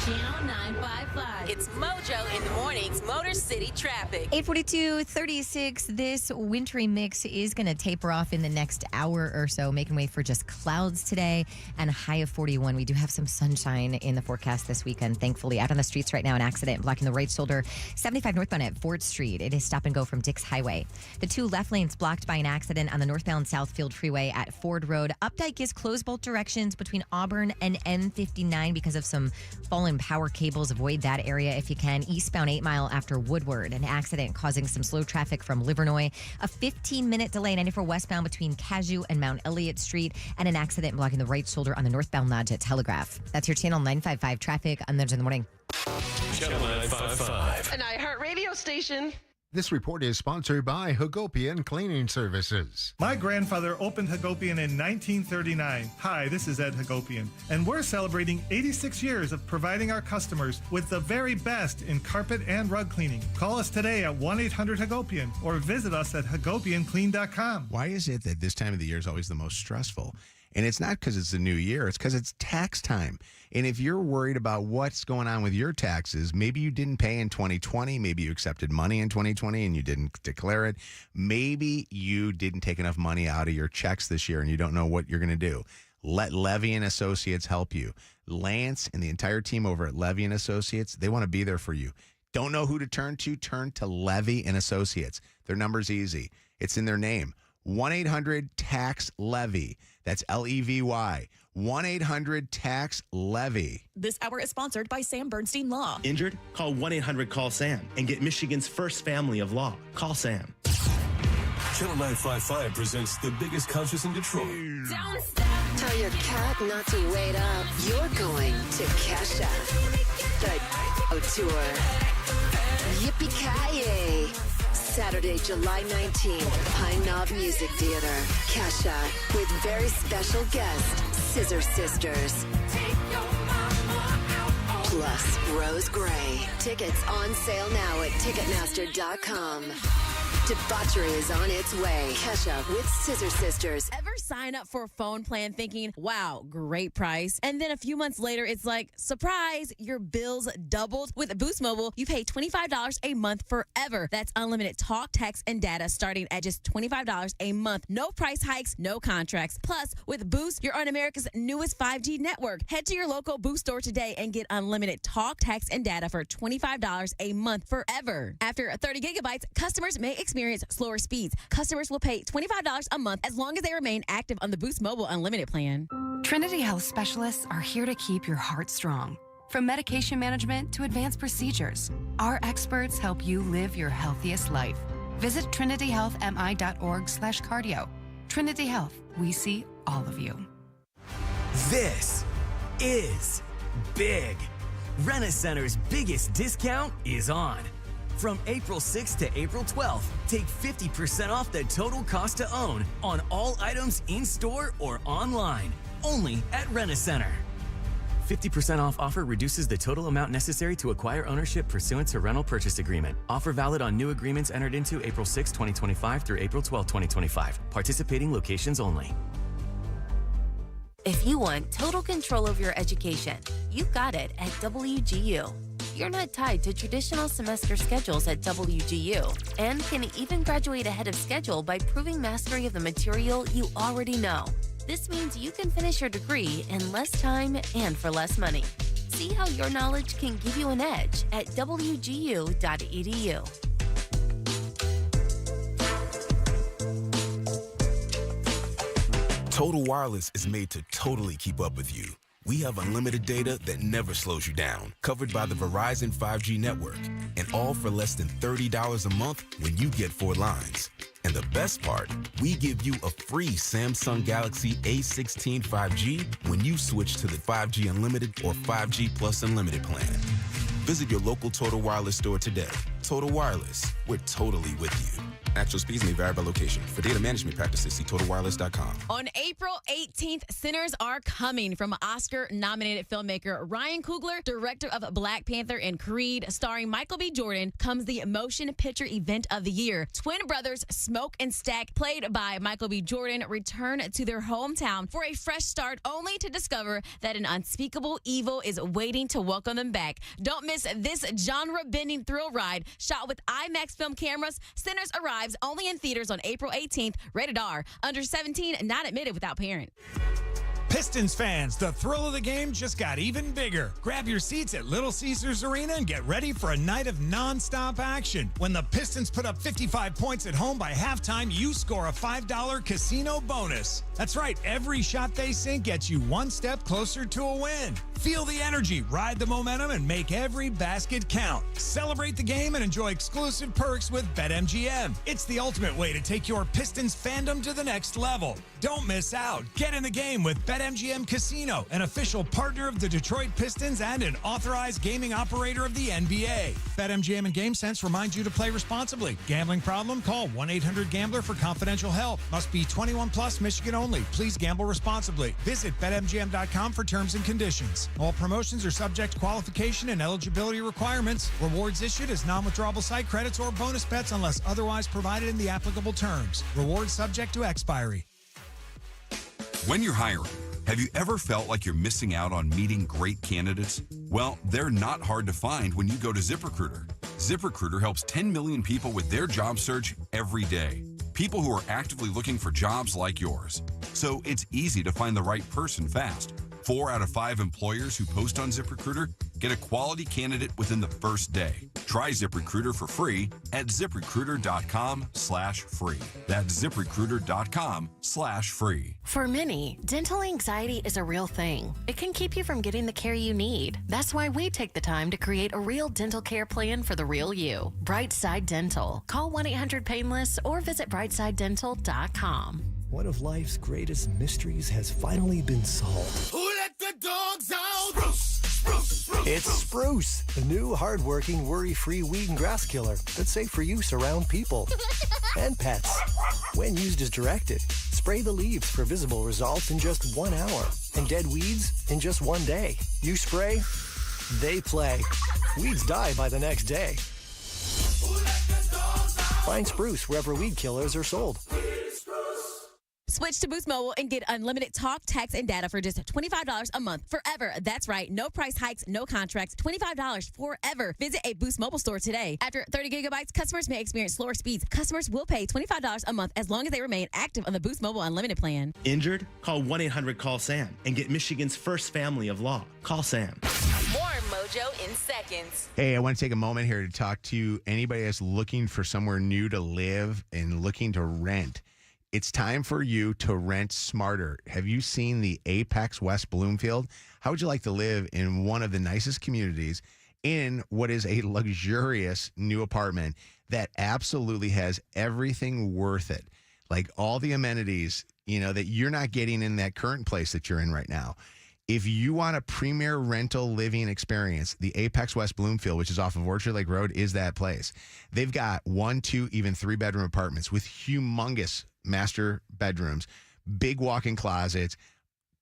Channel 955. It's Mojo in the mornings. Motor City traffic. 8:42:36. This wintry mix is going to taper off in the next hour or so, making way for just clouds today and a high of 41. We do have some sunshine in the forecast this weekend, thankfully. Out on the streets right now, an accident blocking the right shoulder, 75 northbound at Fort Street. It is stop and go from Dix Highway. The 2 left lanes blocked by an accident on the northbound Southfield Freeway at Ford Road. Updike is closed both directions between Auburn and M59 because of some fallen power cables. Avoid that area if you can. Eastbound 8 Mile after Woodward, an accident causing some slow traffic from Livernois. A 15-minute delay 94 westbound between Cashew and Mount Elliott Street, and an accident blocking the right shoulder on the northbound Lodge at Telegraph. That's your Channel 955 traffic on Thursday in the morning. Channel 955. An iHeartRadio station. This report is sponsored by Hagopian Cleaning Services. My grandfather opened Hagopian in 1939. Hi, this is Ed Hagopian, and we're celebrating 86 years of providing our customers with the very best in carpet and rug cleaning. Call us today at 1-800-HAGOPIAN or visit us at hagopianclean.com. Why is it that this time of the year is always the most stressful? And it's not because it's a new year. It's because it's tax time. And if you're worried about what's going on with your taxes, maybe you didn't pay in 2020. Maybe you accepted money in 2020 and you didn't declare it. Maybe you didn't take enough money out of your checks this year and you don't know what you're going to do. Let Levy & Associates help you. Lance and the entire team over at Levy & Associates, they want to be there for you. Don't know who to turn to? Turn to Levy & Associates. Their number's easy. It's in their name. 1-800-TAX-LEVY. That's Levy. 1-800-TAX-LEVY. This hour is sponsored by Sam Bernstein Law. Injured? Call 1-800-CALL-SAM and get Michigan's first family of law. Call Sam. Channel 955 presents the biggest concerts in Detroit. Don't stop. Tell your cat not to wait up. You're going to Kesha. The Tour. Yippee-ki-yay. Saturday, July 19th, Pine Knob Music Theater. Kesha with very special guest, Scissor Sisters. Plus Rose Gray. Tickets on sale now at Ticketmaster.com. Debauchery is on its way. Kesha with Scissor Sisters. Ever sign up for a phone plan thinking, wow, great price, and then a few months later, it's like, surprise, your bills doubled? With Boost Mobile, you pay $25 a month forever. That's unlimited talk, text, and data starting at just $25 a month. No price hikes, no contracts. Plus, with Boost, you're on America's newest 5G network. Head to your local Boost store today and get unlimited talk, text, and data for $25 a month forever. After 30 gigabytes, customers may experience slower speeds. Customers will pay $25 a month as long as they remain active on the Boost Mobile Unlimited plan. Trinity Health specialists are here to keep your heart strong. From medication management to advanced procedures, our experts help you live your healthiest life. Visit trinityhealthmi.org/cardio. Trinity Health, we see all of you. This is big. Rent-A-Center's biggest discount is on. From April 6th to April 12th, take 50% off the total cost to own on all items in-store or online, only at Rent-A-Center. 50% off offer reduces the total amount necessary to acquire ownership pursuant to rental purchase agreement. Offer valid on new agreements entered into April 6, 2025 through April 12, 2025. Participating locations only. If you want total control of your education, you've got it at WGU. You're not tied to traditional semester schedules at WGU and can even graduate ahead of schedule by proving mastery of the material you already know. This means you can finish your degree in less time and for less money. See how your knowledge can give you an edge at WGU.edu. Total Wireless is made to totally keep up with you. We have unlimited data that never slows you down, covered by the Verizon 5G network, and all for less than $30 a month when you get 4 lines. And the best part, we give you a free Samsung Galaxy A16 5G when you switch to the 5G Unlimited or 5G Plus Unlimited plan. Visit your local Total Wireless store today. Total Wireless, we're totally with you. Actual speeds may vary by location. For data management practices, see TotalWireless.com. On April 18th, Sinners Are Coming from Oscar-nominated filmmaker Ryan Coogler, director of Black Panther and Creed, starring Michael B. Jordan, comes the motion picture event of the year. Twin brothers Smoke and Stack, played by Michael B. Jordan, return to their hometown for a fresh start, only to discover that an unspeakable evil is waiting to welcome them back. Don't miss this genre-bending thrill ride. Shot with IMAX film cameras, Sinners arrives only in theaters on April 18th. Rated R. Under 17, not admitted without parent. Pistons fans, the thrill of the game just got even bigger. Grab your seats at Little Caesars Arena and get ready for a night of nonstop action. When the Pistons put up 55 points at home by halftime, you score a $5 casino bonus. That's right, every shot they sink gets you one step closer to a win. Feel the energy, ride the momentum, and make every basket count. Celebrate the game and enjoy exclusive perks with BetMGM. It's the ultimate way to take your Pistons fandom to the next level. Don't miss out. Get in the game with BetMGM Casino, an official partner of the Detroit Pistons and an authorized gaming operator of the NBA. BetMGM and GameSense remind you to play responsibly. Gambling problem? Call 1-800-GAMBLER for confidential help. Must be 21 plus, Michigan only. Please gamble responsibly. Visit BetMGM.com for terms and conditions. All promotions are subject to qualification and eligibility requirements. Rewards issued as non-withdrawable site credits or bonus bets unless otherwise provided in the applicable terms. Rewards subject to expiry. When you're hiring, have you ever felt like you're missing out on meeting great candidates? Well, they're not hard to find when you go to ZipRecruiter. ZipRecruiter helps 10 million people with their job search every day. People who are actively looking for jobs like yours. So it's easy to find the right person fast. 4 out of 5 employers who post on ZipRecruiter get a quality candidate within the first day. Try ZipRecruiter for free at ZipRecruiter.com/free. That's ZipRecruiter.com/free. For many, dental anxiety is a real thing. It can keep you from getting the care you need. That's why we take the time to create a real dental care plan for the real you. Brightside Dental. Call 1-800-PAINLESS or visit brightsidedental.com. One of life's greatest mysteries has finally been solved. Who let the dogs out? Spruce, spruce, spruce. It's Spruce, the new hard-working, worry-free weed and grass killer that's safe for use around people and pets. When used as directed, spray the leaves for visible results in just 1 hour and dead weeds in just 1 day. You spray, they play. Weeds die by the next day. Who let the dogs out? Find Spruce wherever weed killers are sold. Switch to Boost Mobile and get unlimited talk, text, and data for just $25 a month forever. That's right. No price hikes, no contracts. $25 forever. Visit a Boost Mobile store today. After 30 gigabytes, customers may experience slower speeds. Customers will pay $25 a month as long as they remain active on the Boost Mobile Unlimited plan. Injured? Call 1-800-CALL-SAM and get Michigan's first family of law. Call Sam. More Mojo in seconds. Hey, I want to take a moment here to talk to anybody that's looking for somewhere new to live and looking to rent. It's time for you to rent smarter. Have you seen the Apex West Bloomfield? How would you like to live in one of the nicest communities in what is a luxurious new apartment that absolutely has everything worth it? Like all the amenities, that you're not getting in that current place that you're in right now. If you want a premier rental living experience, the Apex West Bloomfield, which is off of Orchard Lake Road, is that place. They've got 1, 2, even 3-bedroom apartments with humongous master bedrooms, big walk-in closets,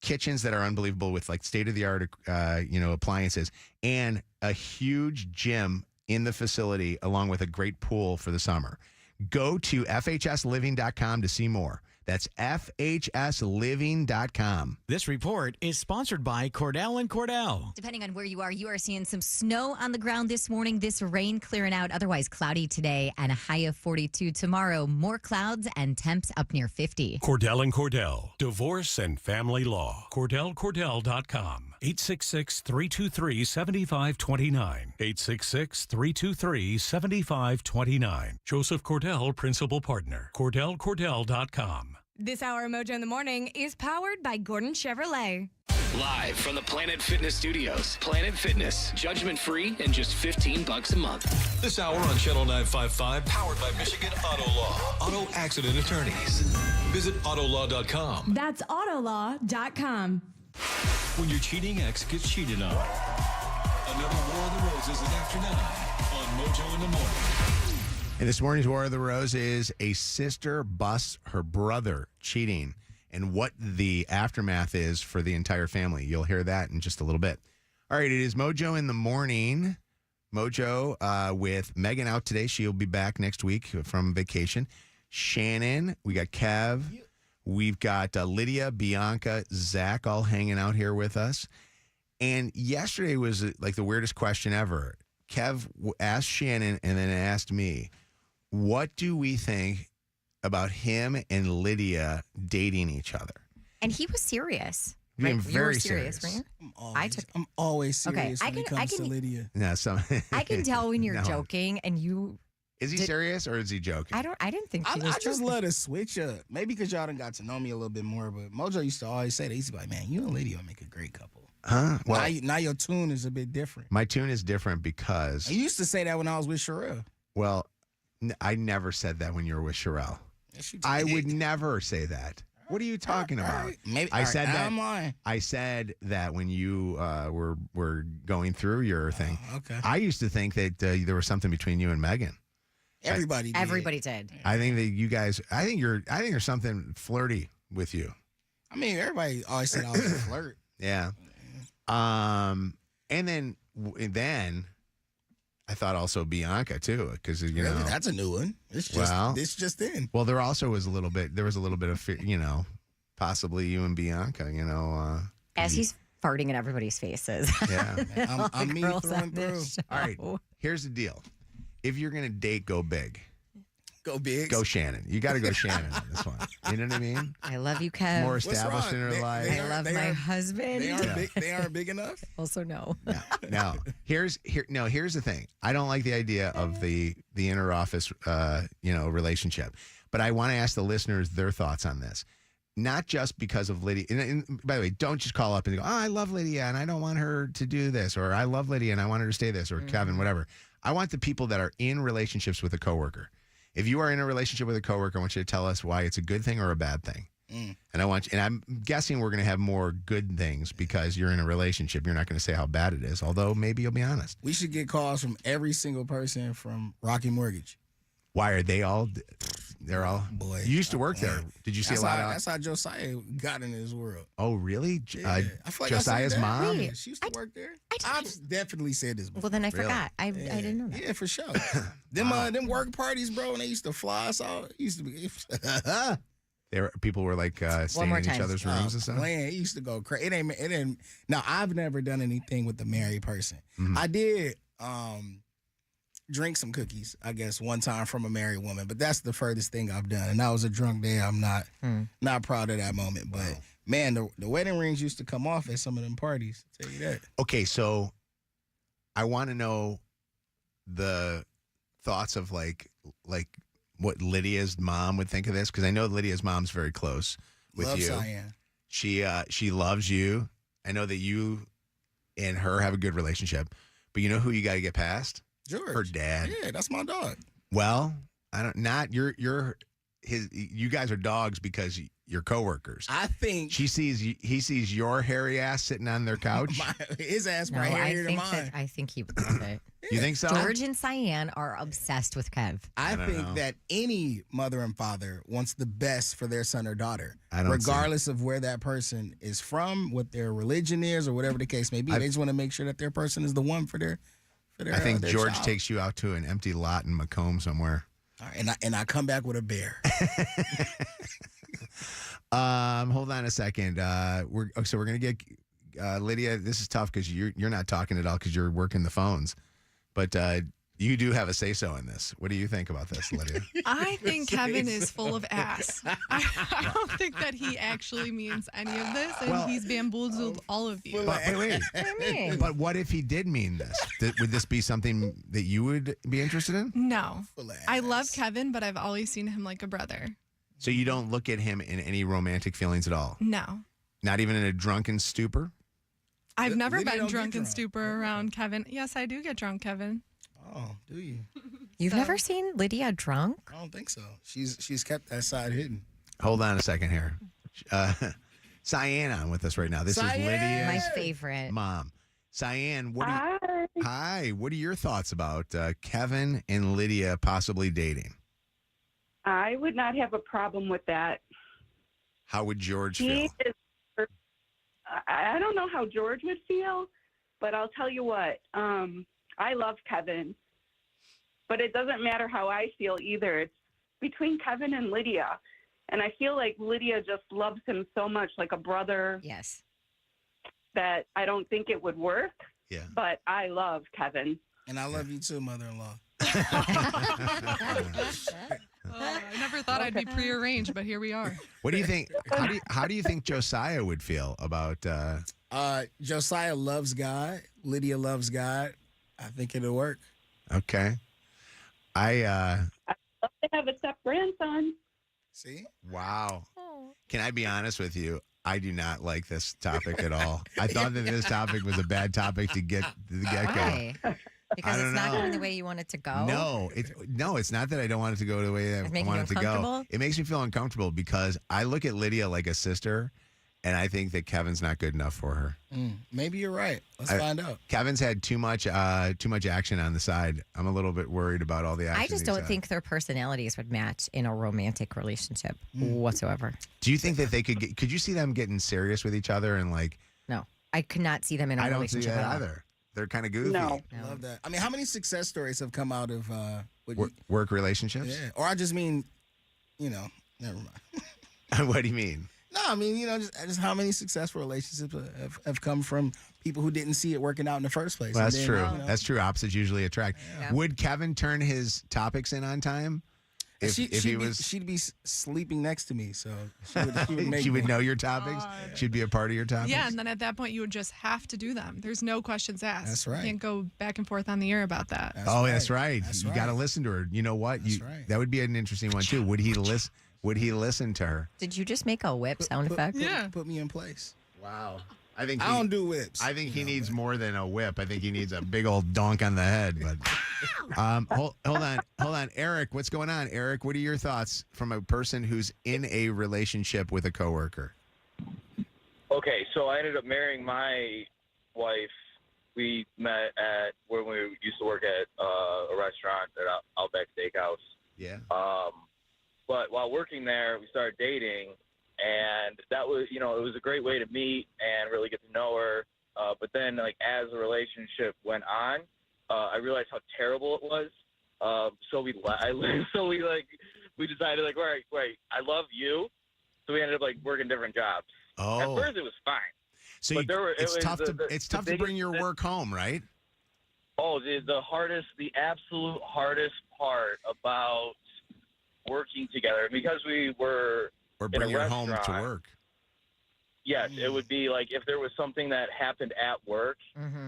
kitchens that are unbelievable with like state-of-the-art, appliances, and a huge gym in the facility along with a great pool for the summer. Go to FHSliving.com to see more. That's FHSliving.com. This report is sponsored by Cordell & Cordell. Depending on where you are seeing some snow on the ground this morning. This rain clearing out. Otherwise cloudy today and a high of 42 tomorrow. More clouds and temps up near 50. Cordell & Cordell. Divorce and family law. CordellCordell.com. 866-323-7529. 866-323-7529. Joseph Cordell, Principal Partner. CordellCordell.com. This hour of Mojo in the Morning is powered by Gordon Chevrolet. Live from the Planet Fitness Studios. Planet Fitness. Judgment free and just $15 a month. This hour on Channel 955, powered by Michigan Auto Law. Auto accident attorneys. Visit Autolaw.com. That's Autolaw.com. When your cheating ex gets cheated on. Another War of the Roses is after 9 on Mojo in the Morning. And this morning's War of the Rose is a sister busts her brother cheating and what the aftermath is for the entire family. You'll hear that in just a little bit. All right, it is Mojo in the Morning. Mojo with Megan out today. She'll be back next week from vacation. Shannon, we got Kev. We've got Lydia, Bianca, Zach all hanging out here with us. And yesterday was like the weirdest question ever. Kev asked Shannon and then asked me, what do we think about him and Lydia dating each other? And he was serious. Being right? very you were serious. serious. I'm always serious when it comes to Lydia. No, I can tell when you're No. joking and you. Is he serious or is he joking? I didn't think she was I just joking. love to switch up. Maybe because y'all done got to know me a little bit more, but Mojo used to always say that. He's like, man, you and Lydia would make a great couple. Huh? Well, now your tune is a bit different. my tune is different because, You used to say that when I was with Sherelle. well, I never said that when you were with Sherelle. Yes, you did. I would never say that. What are you talking about? Maybe I said now that. I'm lying. I said that when you were going through your thing. Okay. I used to think that there was something between you and Megan. Everybody did. I think that you guys. I think there's something flirty with you. I mean, everybody always said I was a flirt. Yeah. And then I thought also Bianca too, because you know That's a new one. It's just in. Well, there also was a little bit of fear, possibly you and Bianca, As he's farting in everybody's faces. Yeah. I'm me Girls through on and through. this show. All right. Here's the deal. If you're gonna date, go big. Go big. Go Shannon. You got to go Shannon on this one. You know what I mean? I love you, Kev. More established in her life. I love my husband. They aren't big enough. Also, no. No. Here's the thing. I don't like the idea of the interoffice relationship. But I want to ask the listeners their thoughts on this. Not just because of Lydia. And by the way, don't just call up and go, I love Lydia and I don't want her to do this, or I love Lydia and I want her to stay this, or Kevin, whatever. I want the people that are in relationships with a coworker. If you are in a relationship with a coworker, I want you to tell us why it's a good thing or a bad thing. And I'm guessing we're going to have more good things because you're in a relationship. You're not going to say how bad it is, although maybe you'll be honest. We should get calls from every single person from Rocky Mortgage. Why are they all? They're all boy. You used to work there. Did you see a lot of? That's how Josiah got in his world. Oh, really? I feel like Josiah's mom. Yeah, she used to work there. I've definitely said this before. Well, then I forgot. I didn't know that. Yeah, for sure. Them work parties, bro. And they used to fly us out. It used to be. People were like staying in each other's rooms and stuff. Man, it used to go crazy. It ain't. Now I've never done anything with a married person. Mm-hmm. I did drink some cookies, I guess, one time from a married woman, but that's the furthest thing I've done. And that was a drunk day. I'm not proud of that moment. But man, the wedding rings used to come off at some of them parties. I'll tell you that. Okay, so I want to know the thoughts of like what Lydia's mom would think of this, because I know Lydia's mom's very close with Love you. Shan. She loves you. I know that you and her have a good relationship, but you know who you got to get past? George. Her dad. Yeah, that's my dog. Well, I don't. Not you're his. You guys are dogs because you're coworkers. I think he sees your hairy ass sitting on their couch. His ass probably hairier than mine. I think he would love it. You think so? George and Cyan are obsessed with Kev. I think that any mother and father wants the best for their son or daughter, I don't regardless of where that person is from, what their religion is, or whatever the case may be. They just want to make sure that their person is the one for their. I think their George child. takes you out to an empty lot in Macomb somewhere. All right, and I come back with a bear. Hold on a second. We're gonna get Lydia. This is tough because you're not talking at all because you're working the phones, but you do have a say-so in this. What do you think about this, Lydia? I think Kevin is full of ass. I don't think that he actually means any of this, and he's bamboozled all of you. But wait. But what if he did mean this? Would this be something that you would be interested in? No. I love Kevin, but I've always seen him like a brother. So you don't look at him in any romantic feelings at all? No. Not even in a drunken stupor? I've never Lydia been don't get drunk and drunk. stupor around Kevin. Yes, I do get drunk, Kevin. Oh, do you? You've never seen Lydia drunk? I don't think so. She's kept that side hidden. Hold on a second here. Cyan on with us right now. This is Lydia's My favorite. mom. Cyan, hi. What are your thoughts about Kevin and Lydia possibly dating? I would not have a problem with that. How would George feel? I don't know how George would feel, but I'll tell you what. I love Kevin, but it doesn't matter how I feel either. It's between Kevin and Lydia, and I feel like Lydia just loves him so much, like a brother. Yes. That I don't think it would work. Yeah. But I love Kevin. And I love you too, mother-in-law. I never thought I'd be prearranged, but here we are. What do you think? How do you think Josiah would feel about? Josiah loves God. Lydia loves God. I think it'll work. Okay. I'd love to have a step-grandson. See? Wow. Can I be honest with you? I do not like this topic at all. I thought that this topic was a bad topic to get to the get-go. Why? Because it's not going the way you want it to go? No, it's not that I don't want it to go the way I making want you it to go. uncomfortable? It makes me feel uncomfortable because I look at Lydia like a sister, and I think that Kevin's not good enough for her. Maybe you're right. Let's find out. Kevin's had too much action on the side. I'm a little bit worried about all the action. I just don't think their personalities would match in a romantic relationship whatsoever. Do you think that they could you see them getting serious with each other and like? No, I could not see them in a I don't see relationship that at all. either. They're kind of goofy. No. Love that. I mean, how many success stories have come out of Work relationships? Yeah. Or I just mean, never mind. What do you mean? No, I mean, just how many successful relationships have come from people who didn't see it working out in the first place. Well, that's And true. then, That's true. Opposites usually attract. Yeah. Would Kevin turn his topics in on time? If he was, she'd be sleeping next to me, so she would make she would me. know your topics. She'd be a part of your topics. Yeah, and then at that point, you would just have to do them. There's no questions asked. That's right. You can't go back and forth on the air about that. That's right. You got to listen to her. You know what? That would be an interesting one too. Would he listen? Would he listen to her? Did you just make a whip sound effect? Put me in place. Wow. I think I don't do whips. I think he needs more than a whip. I think he needs a big old donk on the head. But hold on, Eric. What's going on, Eric? What are your thoughts from a person who's in a relationship with a coworker? Okay, so I ended up marrying my wife. We met at when we used to work at a restaurant at Outback Steakhouse. Yeah. But while working there, we started dating, and that was, it was a great way to meet and really get to know her. But then, like, as the relationship went on, I realized how terrible it was. So we decided, like, wait, I love you. So we ended up, like, working different jobs. Oh. At first, it was fine. So But it's tough to bring your work home, right? Oh, the absolute hardest part about working together, because we were Or in bring a your home to restaurant. work. Yes, it would be like if there was something that happened at work,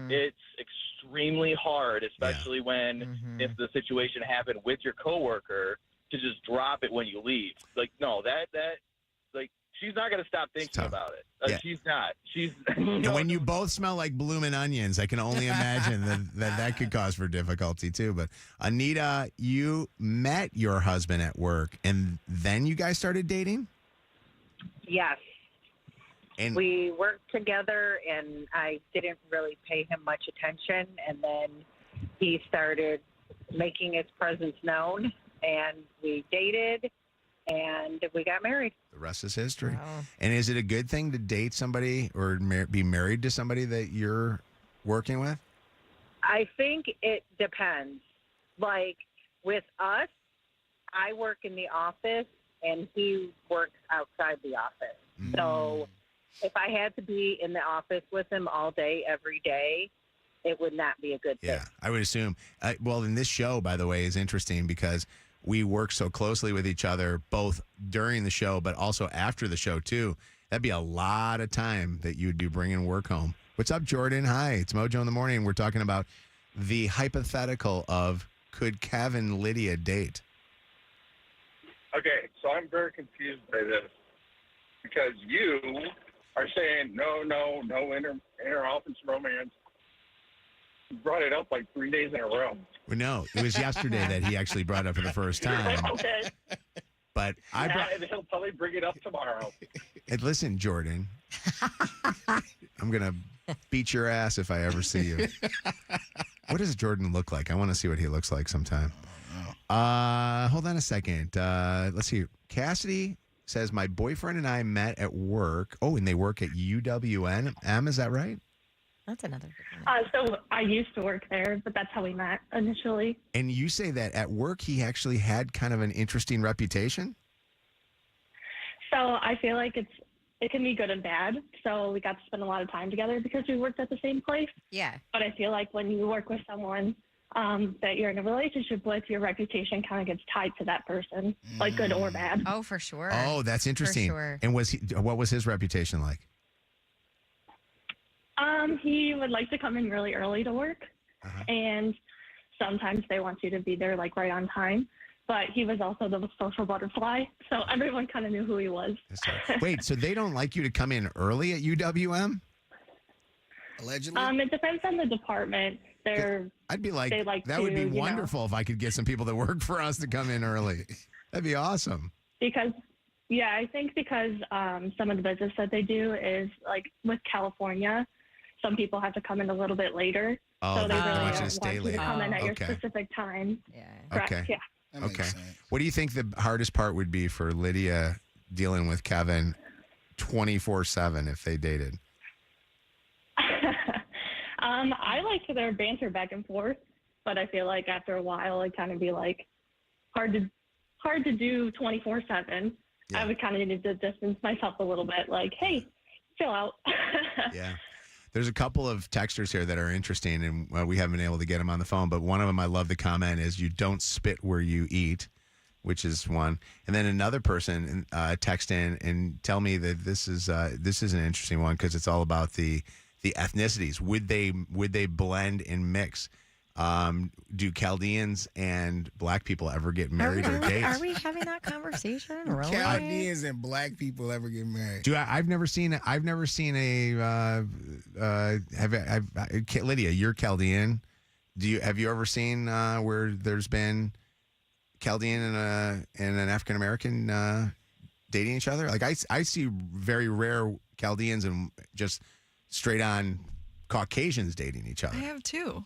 it's extremely hard, especially when if the situation happened with your coworker, to just drop it when you leave. Like, no, that like she's not going to stop thinking about it. Yeah. She's not. She's And when you both smell like blooming onions, I can only imagine that could cause for difficulty too. But Anita, you met your husband at work, and then you guys started dating? Yes. And we worked together, and I didn't really pay him much attention. And then he started making his presence known, and we dated, and we got married. the rest is history. And is it a good thing to date somebody or be married to somebody that you're working with? I think it depends. Like with us, I work in the office, and he works outside the office. So if I had to be in the office with him all day, every day, it would not be a good thing. Yeah, I would assume. Well, in this show, by the way, is interesting because we work so closely with each other, both during the show, but also after the show, too. That'd be a lot of time that you'd be bringing work home. What's up, Jordan? Hi, it's Mojo in the Morning. We're talking about the hypothetical of could Kev and Lydia date? Okay, so I'm very confused by this because you are saying no inter-office romance. You brought it up like 3 days in a row. Well, no, it was yesterday that he actually brought it up for the first time. Okay. But I brought. And he'll probably bring it up tomorrow. And listen, Jordan, I'm going to beat your ass if I ever see you. What does Jordan look like? I want to see what he looks like sometime. Hold on a second. Let's see. Cassidy says, my boyfriend and I met at work. Oh, and they work at UWM. Is that right? That's another good one. So I used to work there, but that's how we met initially. And you say that at work he actually had kind of an interesting reputation? So I feel like it can be good and bad. So we got to spend a lot of time together because we worked at the same place. Yeah. But I feel like when you work with someone that you're in a relationship with, your reputation kind of gets tied to that person, like good or bad. Oh, for sure. Oh, that's interesting. For sure. And what was his reputation like? He would like to come in really early to work, and sometimes they want you to be there like right on time. But he was also the social butterfly, so everyone kind of knew who he was. Wait, so they don't like you to come in early at UWM? Allegedly? It depends on the department. I'd be like, they like that would to, be wonderful if I could get some people that work for us to come in early. That'd be awesome. Because, yeah, I think because some of the business that they do is like with California, some people have to come in a little bit later. Oh, so they really want you to want stay you late. to come in at your Okay. specific time. Yeah. Correct, Okay. yeah. Okay. What do you think the hardest part would be for Lydia dealing with Kevin 24/7 if they dated? I like their banter back and forth, but I feel like after a while it'd kind of be like hard to do 24/7. Yeah. I would kind of need to distance myself a little bit, like, hey, chill out. Yeah. There's a couple of texters here that are interesting, and we haven't been able to get them on the phone, but one of them, I love the comment, is you don't spit where you eat, which is one. And then another person text in and tell me that this is an interesting one because it's all about the ethnicities. Would they blend and mix? Do Chaldeans and black people ever get married or date? Are we having that conversation? Really? Chaldeans and black people ever get married? I've never seen a. Lydia, you're Chaldean. Have you ever seen where there's been Chaldean and an African American dating each other? Like I see very rare Chaldeans and just straight on Caucasians dating each other. I have two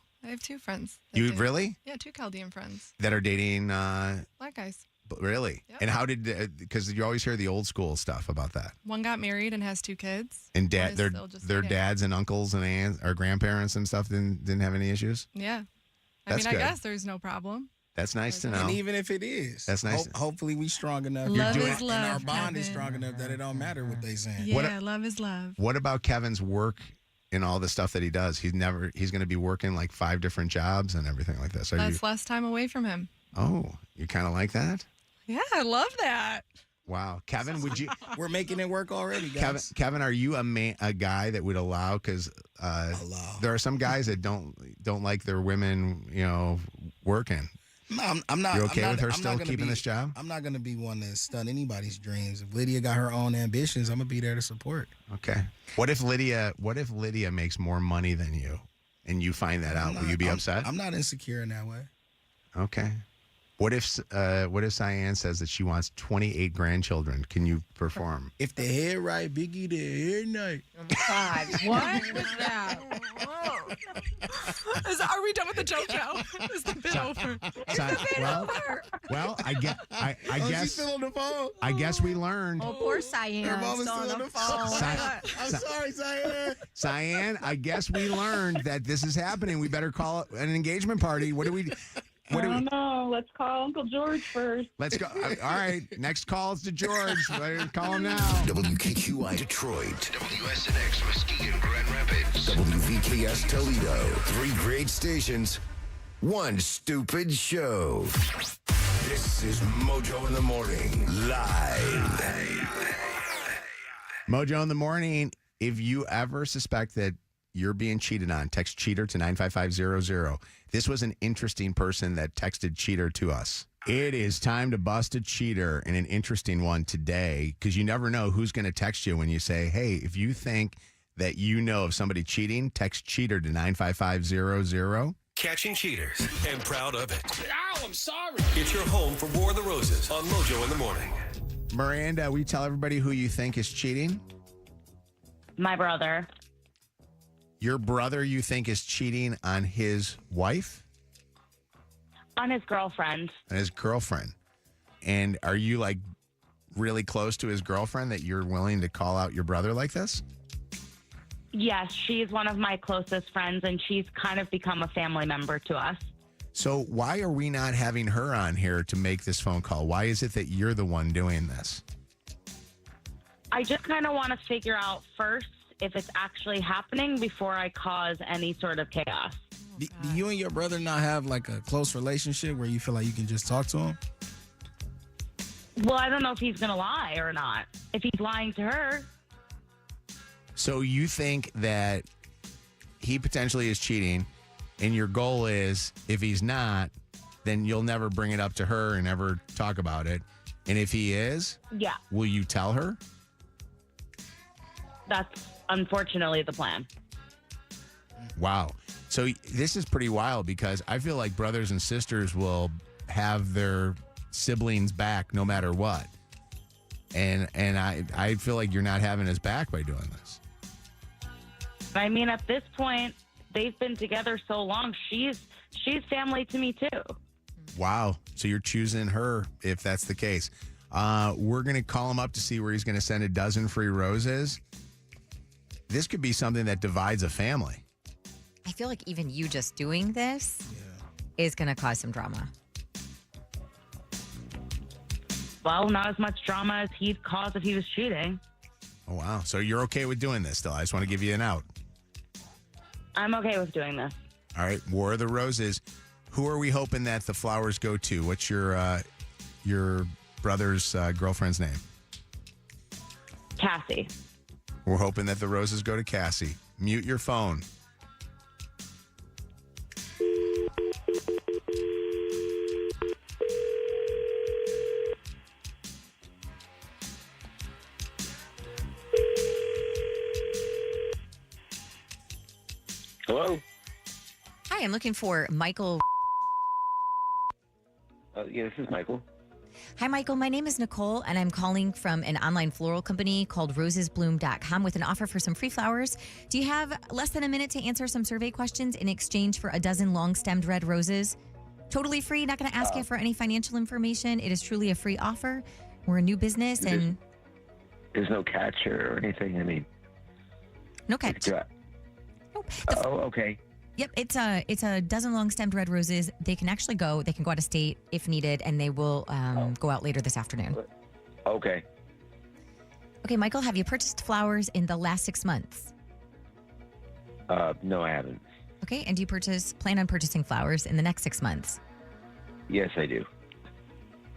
friends. You really? Yeah, two Chaldean friends. That are dating Black guys. Really? Yep. And how did? Because you always hear the old school stuff about that. One got married and has 2 kids. And One is still just their dating. dads and uncles and aunts or grandparents and stuff didn't have any issues. Yeah. That's I good. guess there's no problem. That's nice to know. And even if it is, that's nice. Hopefully we strong enough. Love You're is doing- love, and our bond is Kevin. strong enough that it don't matter what they saying. Yeah, love is love. What about Kevin's work and all the stuff that he does? He's going to be working like 5 different jobs and everything like this. That's less time away from him. You kind of like that? Yeah, I love that. Wow. Kevin, would you? We're making it work already, guys. Kevin, are you a guy that would allow? Because there are some guys that don't like their women, working. No, I'm not. You okay I'm with not, her I'm still not gonna keeping be- this job? I'm not going to be one to stun anybody's dreams. If Lydia got her own ambitions, I'm going to be there to support. Okay. What if Lydia makes more money than you, and you find that out? Will you be upset? I'm not insecure in that way. Okay. What if Cyan says that she wants 28 grandchildren? Can you perform? If the head right, Biggie, the hair night. God, what was that? Are we done with the JoJo? Is the bit over? Well, I She's guess still on the phone. I guess we learned. Oh, poor Cyan. Her mom is still on the phone. I'm sorry, Cyan. Cyan, I guess we learned that this is happening. We better call it an engagement party. What do we? I don't know. Let's call Uncle George first. Let's go. All right. Next call is to George. Call him now. WKQI Detroit. WSNX Muskegon Grand Rapids. WVKS Toledo. 3 great stations. 1 stupid show. This is Mojo in the Morning. Live. Mojo in the Morning. If you ever suspect that you're being cheated on, text cheater to 95500. This was an interesting person that texted cheater to us. It is time to bust a cheater, and an interesting one today, because you never know who's going to text you when you say, hey, if you think that you know of somebody cheating, text cheater to 95500. Catching cheaters and proud of it. Ow, I'm sorry. It's your home for War of the Roses on Mojo in the Morning. Miranda, will you tell everybody who you think is cheating? My brother. Your brother you think is cheating on his wife? On his girlfriend. On his girlfriend. And are you like really close to his girlfriend that you're willing to call out your brother like this? Yes, she's one of my closest friends, and she's kind of become a family member to us. So why are we not having her on here to make this phone call? Why is it that you're the one doing this? I just kind of want to figure out first if it's actually happening before I cause any sort of chaos. Do you and your brother not have like a close relationship where you feel like you can just talk to him? Well, I don't know if he's going to lie or not. If he's lying to her. So you think that he potentially is cheating, and your goal is, if he's not, then you'll never bring it up to her and ever talk about it. And if he is, Yeah, will you tell her? that's unfortunately the plan. Wow. So this is pretty wild, because I feel like brothers and sisters will have their siblings back no matter what. And I feel like you're not having his back by doing this. I mean, at this point, they've been together so long. She's family to me too. Wow. So you're choosing her if that's the case. We're going to call him up to see where he's going to send a dozen free roses. This could be something that divides a family. I feel like even you just doing this is going to cause some drama. Well, not as much drama as he'd cause if he was cheating. Oh, wow. So you're okay with doing this still? I just want to give you an out. I'm okay with doing this. All right. War of the Roses. Who are we hoping that the flowers go to? What's your brother's girlfriend's name? Cassie. We're hoping that the roses go to Cassie. Mute your phone. Hello? Hi, I'm looking for Michael. Yeah, this is Michael. Hi, Michael. My name is Nicole, and I'm calling from an online floral company called rosesbloom.com with an offer for some free flowers. Do you have less than a minute to answer some survey questions in exchange for a dozen long-stemmed red roses? Totally free. Not going to ask you for any financial information. It is truly a free offer. We're a new business, and there's no catch or anything. I mean, no catch. Okay. Yep, it's a dozen long-stemmed red roses. They can actually go. They can go out of state if needed, and they will go out later this afternoon. Okay. Okay, Michael, have you purchased flowers in the last 6 months? No, I haven't. Okay, and do you plan on purchasing flowers in the next 6 months? Yes, I do.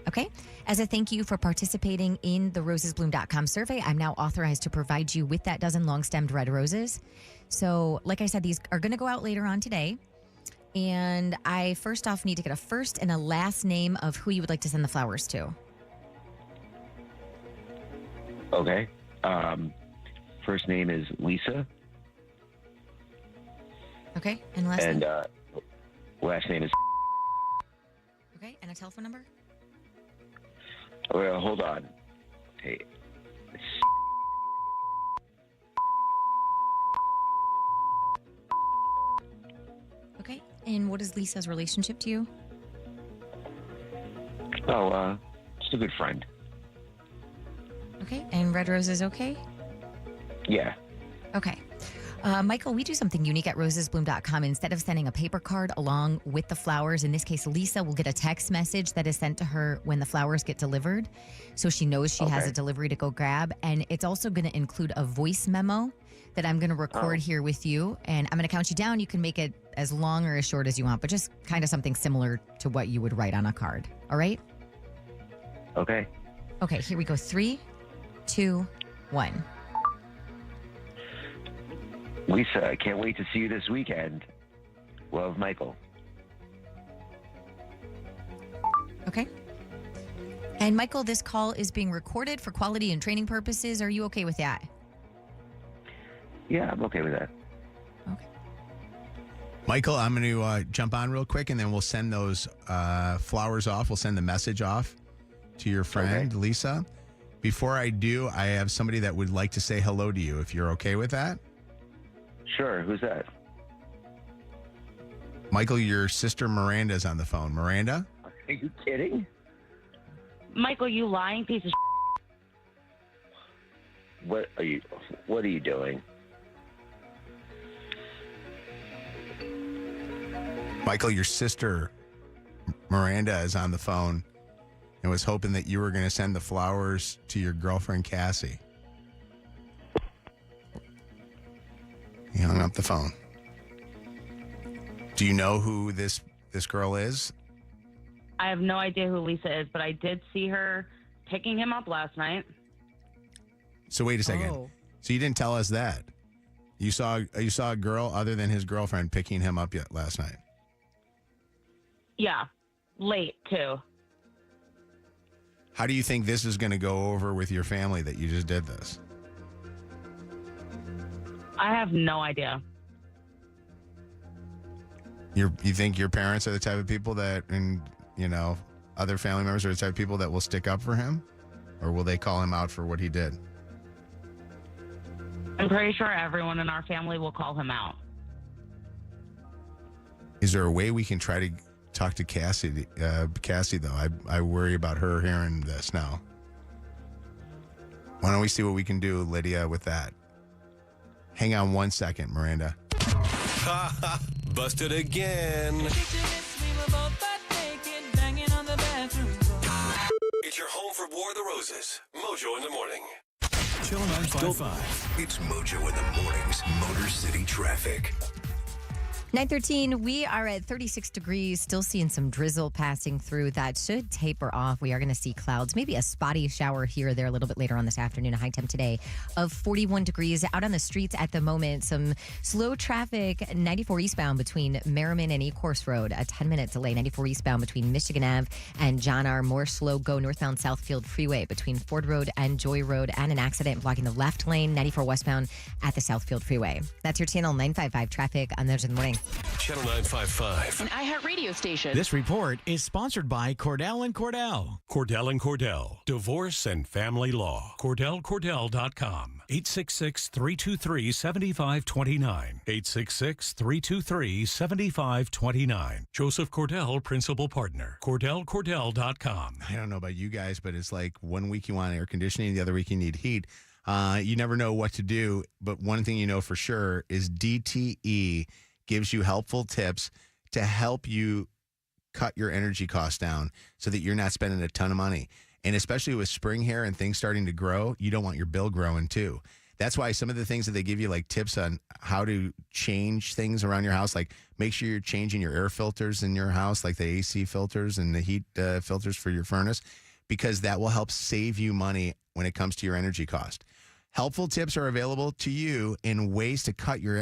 Okay. As a thank you for participating in the rosesbloom.com survey, I'm now authorized to provide you with that dozen long-stemmed red roses. So, like I said, these are going to go out later on today. And I first off need to get a first and a last name of who you would like to send the flowers to. Okay. First name is Lisa. Okay. And last name? Last name is... Okay. And a telephone number? Well, hold on. Hey. Okay. And what is Lisa's relationship to you? Oh, just a good friend. Okay. And red roses okay? Yeah. Okay. Michael, we do something unique at rosesbloom.com. Instead of sending a paper card along with the flowers, in this case, Lisa will get a text message that is sent to her when the flowers get delivered. So she knows she has a delivery to go grab. And it's also going to include a voice memo that I'm going to record here with you. And I'm going to count you down. You can make it as long or as short as you want, but just kind of something similar to what you would write on a card. All right? Okay. Okay, here we go. 3, 2, 1. Lisa, I can't wait to see you this weekend. Love, Michael. Okay. And Michael, this call is being recorded for quality and training purposes. Are you okay with that? Yeah, I'm okay with that. Michael, I'm going to jump on real quick, and then we'll send those flowers off. We'll send the message off to your friend, Lisa. Before I do, I have somebody that would like to say hello to you, if you're okay with that. Sure. Who's that? Michael, your sister Miranda's on the phone. Miranda? Are you kidding? Michael, you lying piece of What are you doing? Michael, your sister Miranda is on the phone and was hoping that you were going to send the flowers to your girlfriend Cassie. He hung up the phone. Do you know who this girl is? I have no idea who Lisa is, but I did see her picking him up last night. So wait a second. Oh. So you didn't tell us that. You saw a girl other than his girlfriend picking him up yet last night. Yeah, late too. How do you think this is going to go over with your family that you just did this? I have no idea. You think your parents are the type of people that, and other family members are the type of people that will stick up for him, or will they call him out for what he did? I'm pretty sure everyone in our family will call him out. Is there a way we can try to talk to Cassie? Cassie, though, I worry about her hearing this now. Why don't we see what we can do, Lydia, with that? Hang on 1 second, Miranda. Busted again. It's your home for War of the Roses. Mojo in the morning. Channel 955. It's Mojo in the mornings. Motor City traffic. 9:13, we are at 36 degrees, still seeing some drizzle passing through. That should taper off. We are going to see clouds, maybe a spotty shower here or there a little bit later on this afternoon. A high temp today of 41 degrees. Out on the streets at the moment, some slow traffic, 94 eastbound between Merriman and Ecorse Road. A 10-minute delay, 94 eastbound between Michigan Ave and John R. More slow go northbound Southfield Freeway between Ford Road and Joy Road, and an accident blocking the left lane, 94 westbound at the Southfield Freeway. That's your Channel 955 traffic on Mojo in the morning. Channel 955. An iHeartRadio station. This report is sponsored by Cordell and Cordell. Cordell and Cordell. Divorce and Family Law. CordellCordell.com. 866-323-7529. 866-323-7529. Joseph Cordell, Principal Partner. CordellCordell.com. I don't know about you guys, but it's like one week you want air conditioning, the other week you need heat. You never know what to do, but one thing you know for sure is DTE gives you helpful tips to help you cut your energy costs down so that you're not spending a ton of money. And especially with spring here and things starting to grow, you don't want your bill growing too. That's why some of the things that they give you, like tips on how to change things around your house, like make sure you're changing your air filters in your house, like the AC filters and the heat filters for your furnace, because that will help save you money when it comes to your energy cost. Helpful tips are available to you in ways to cut your energy.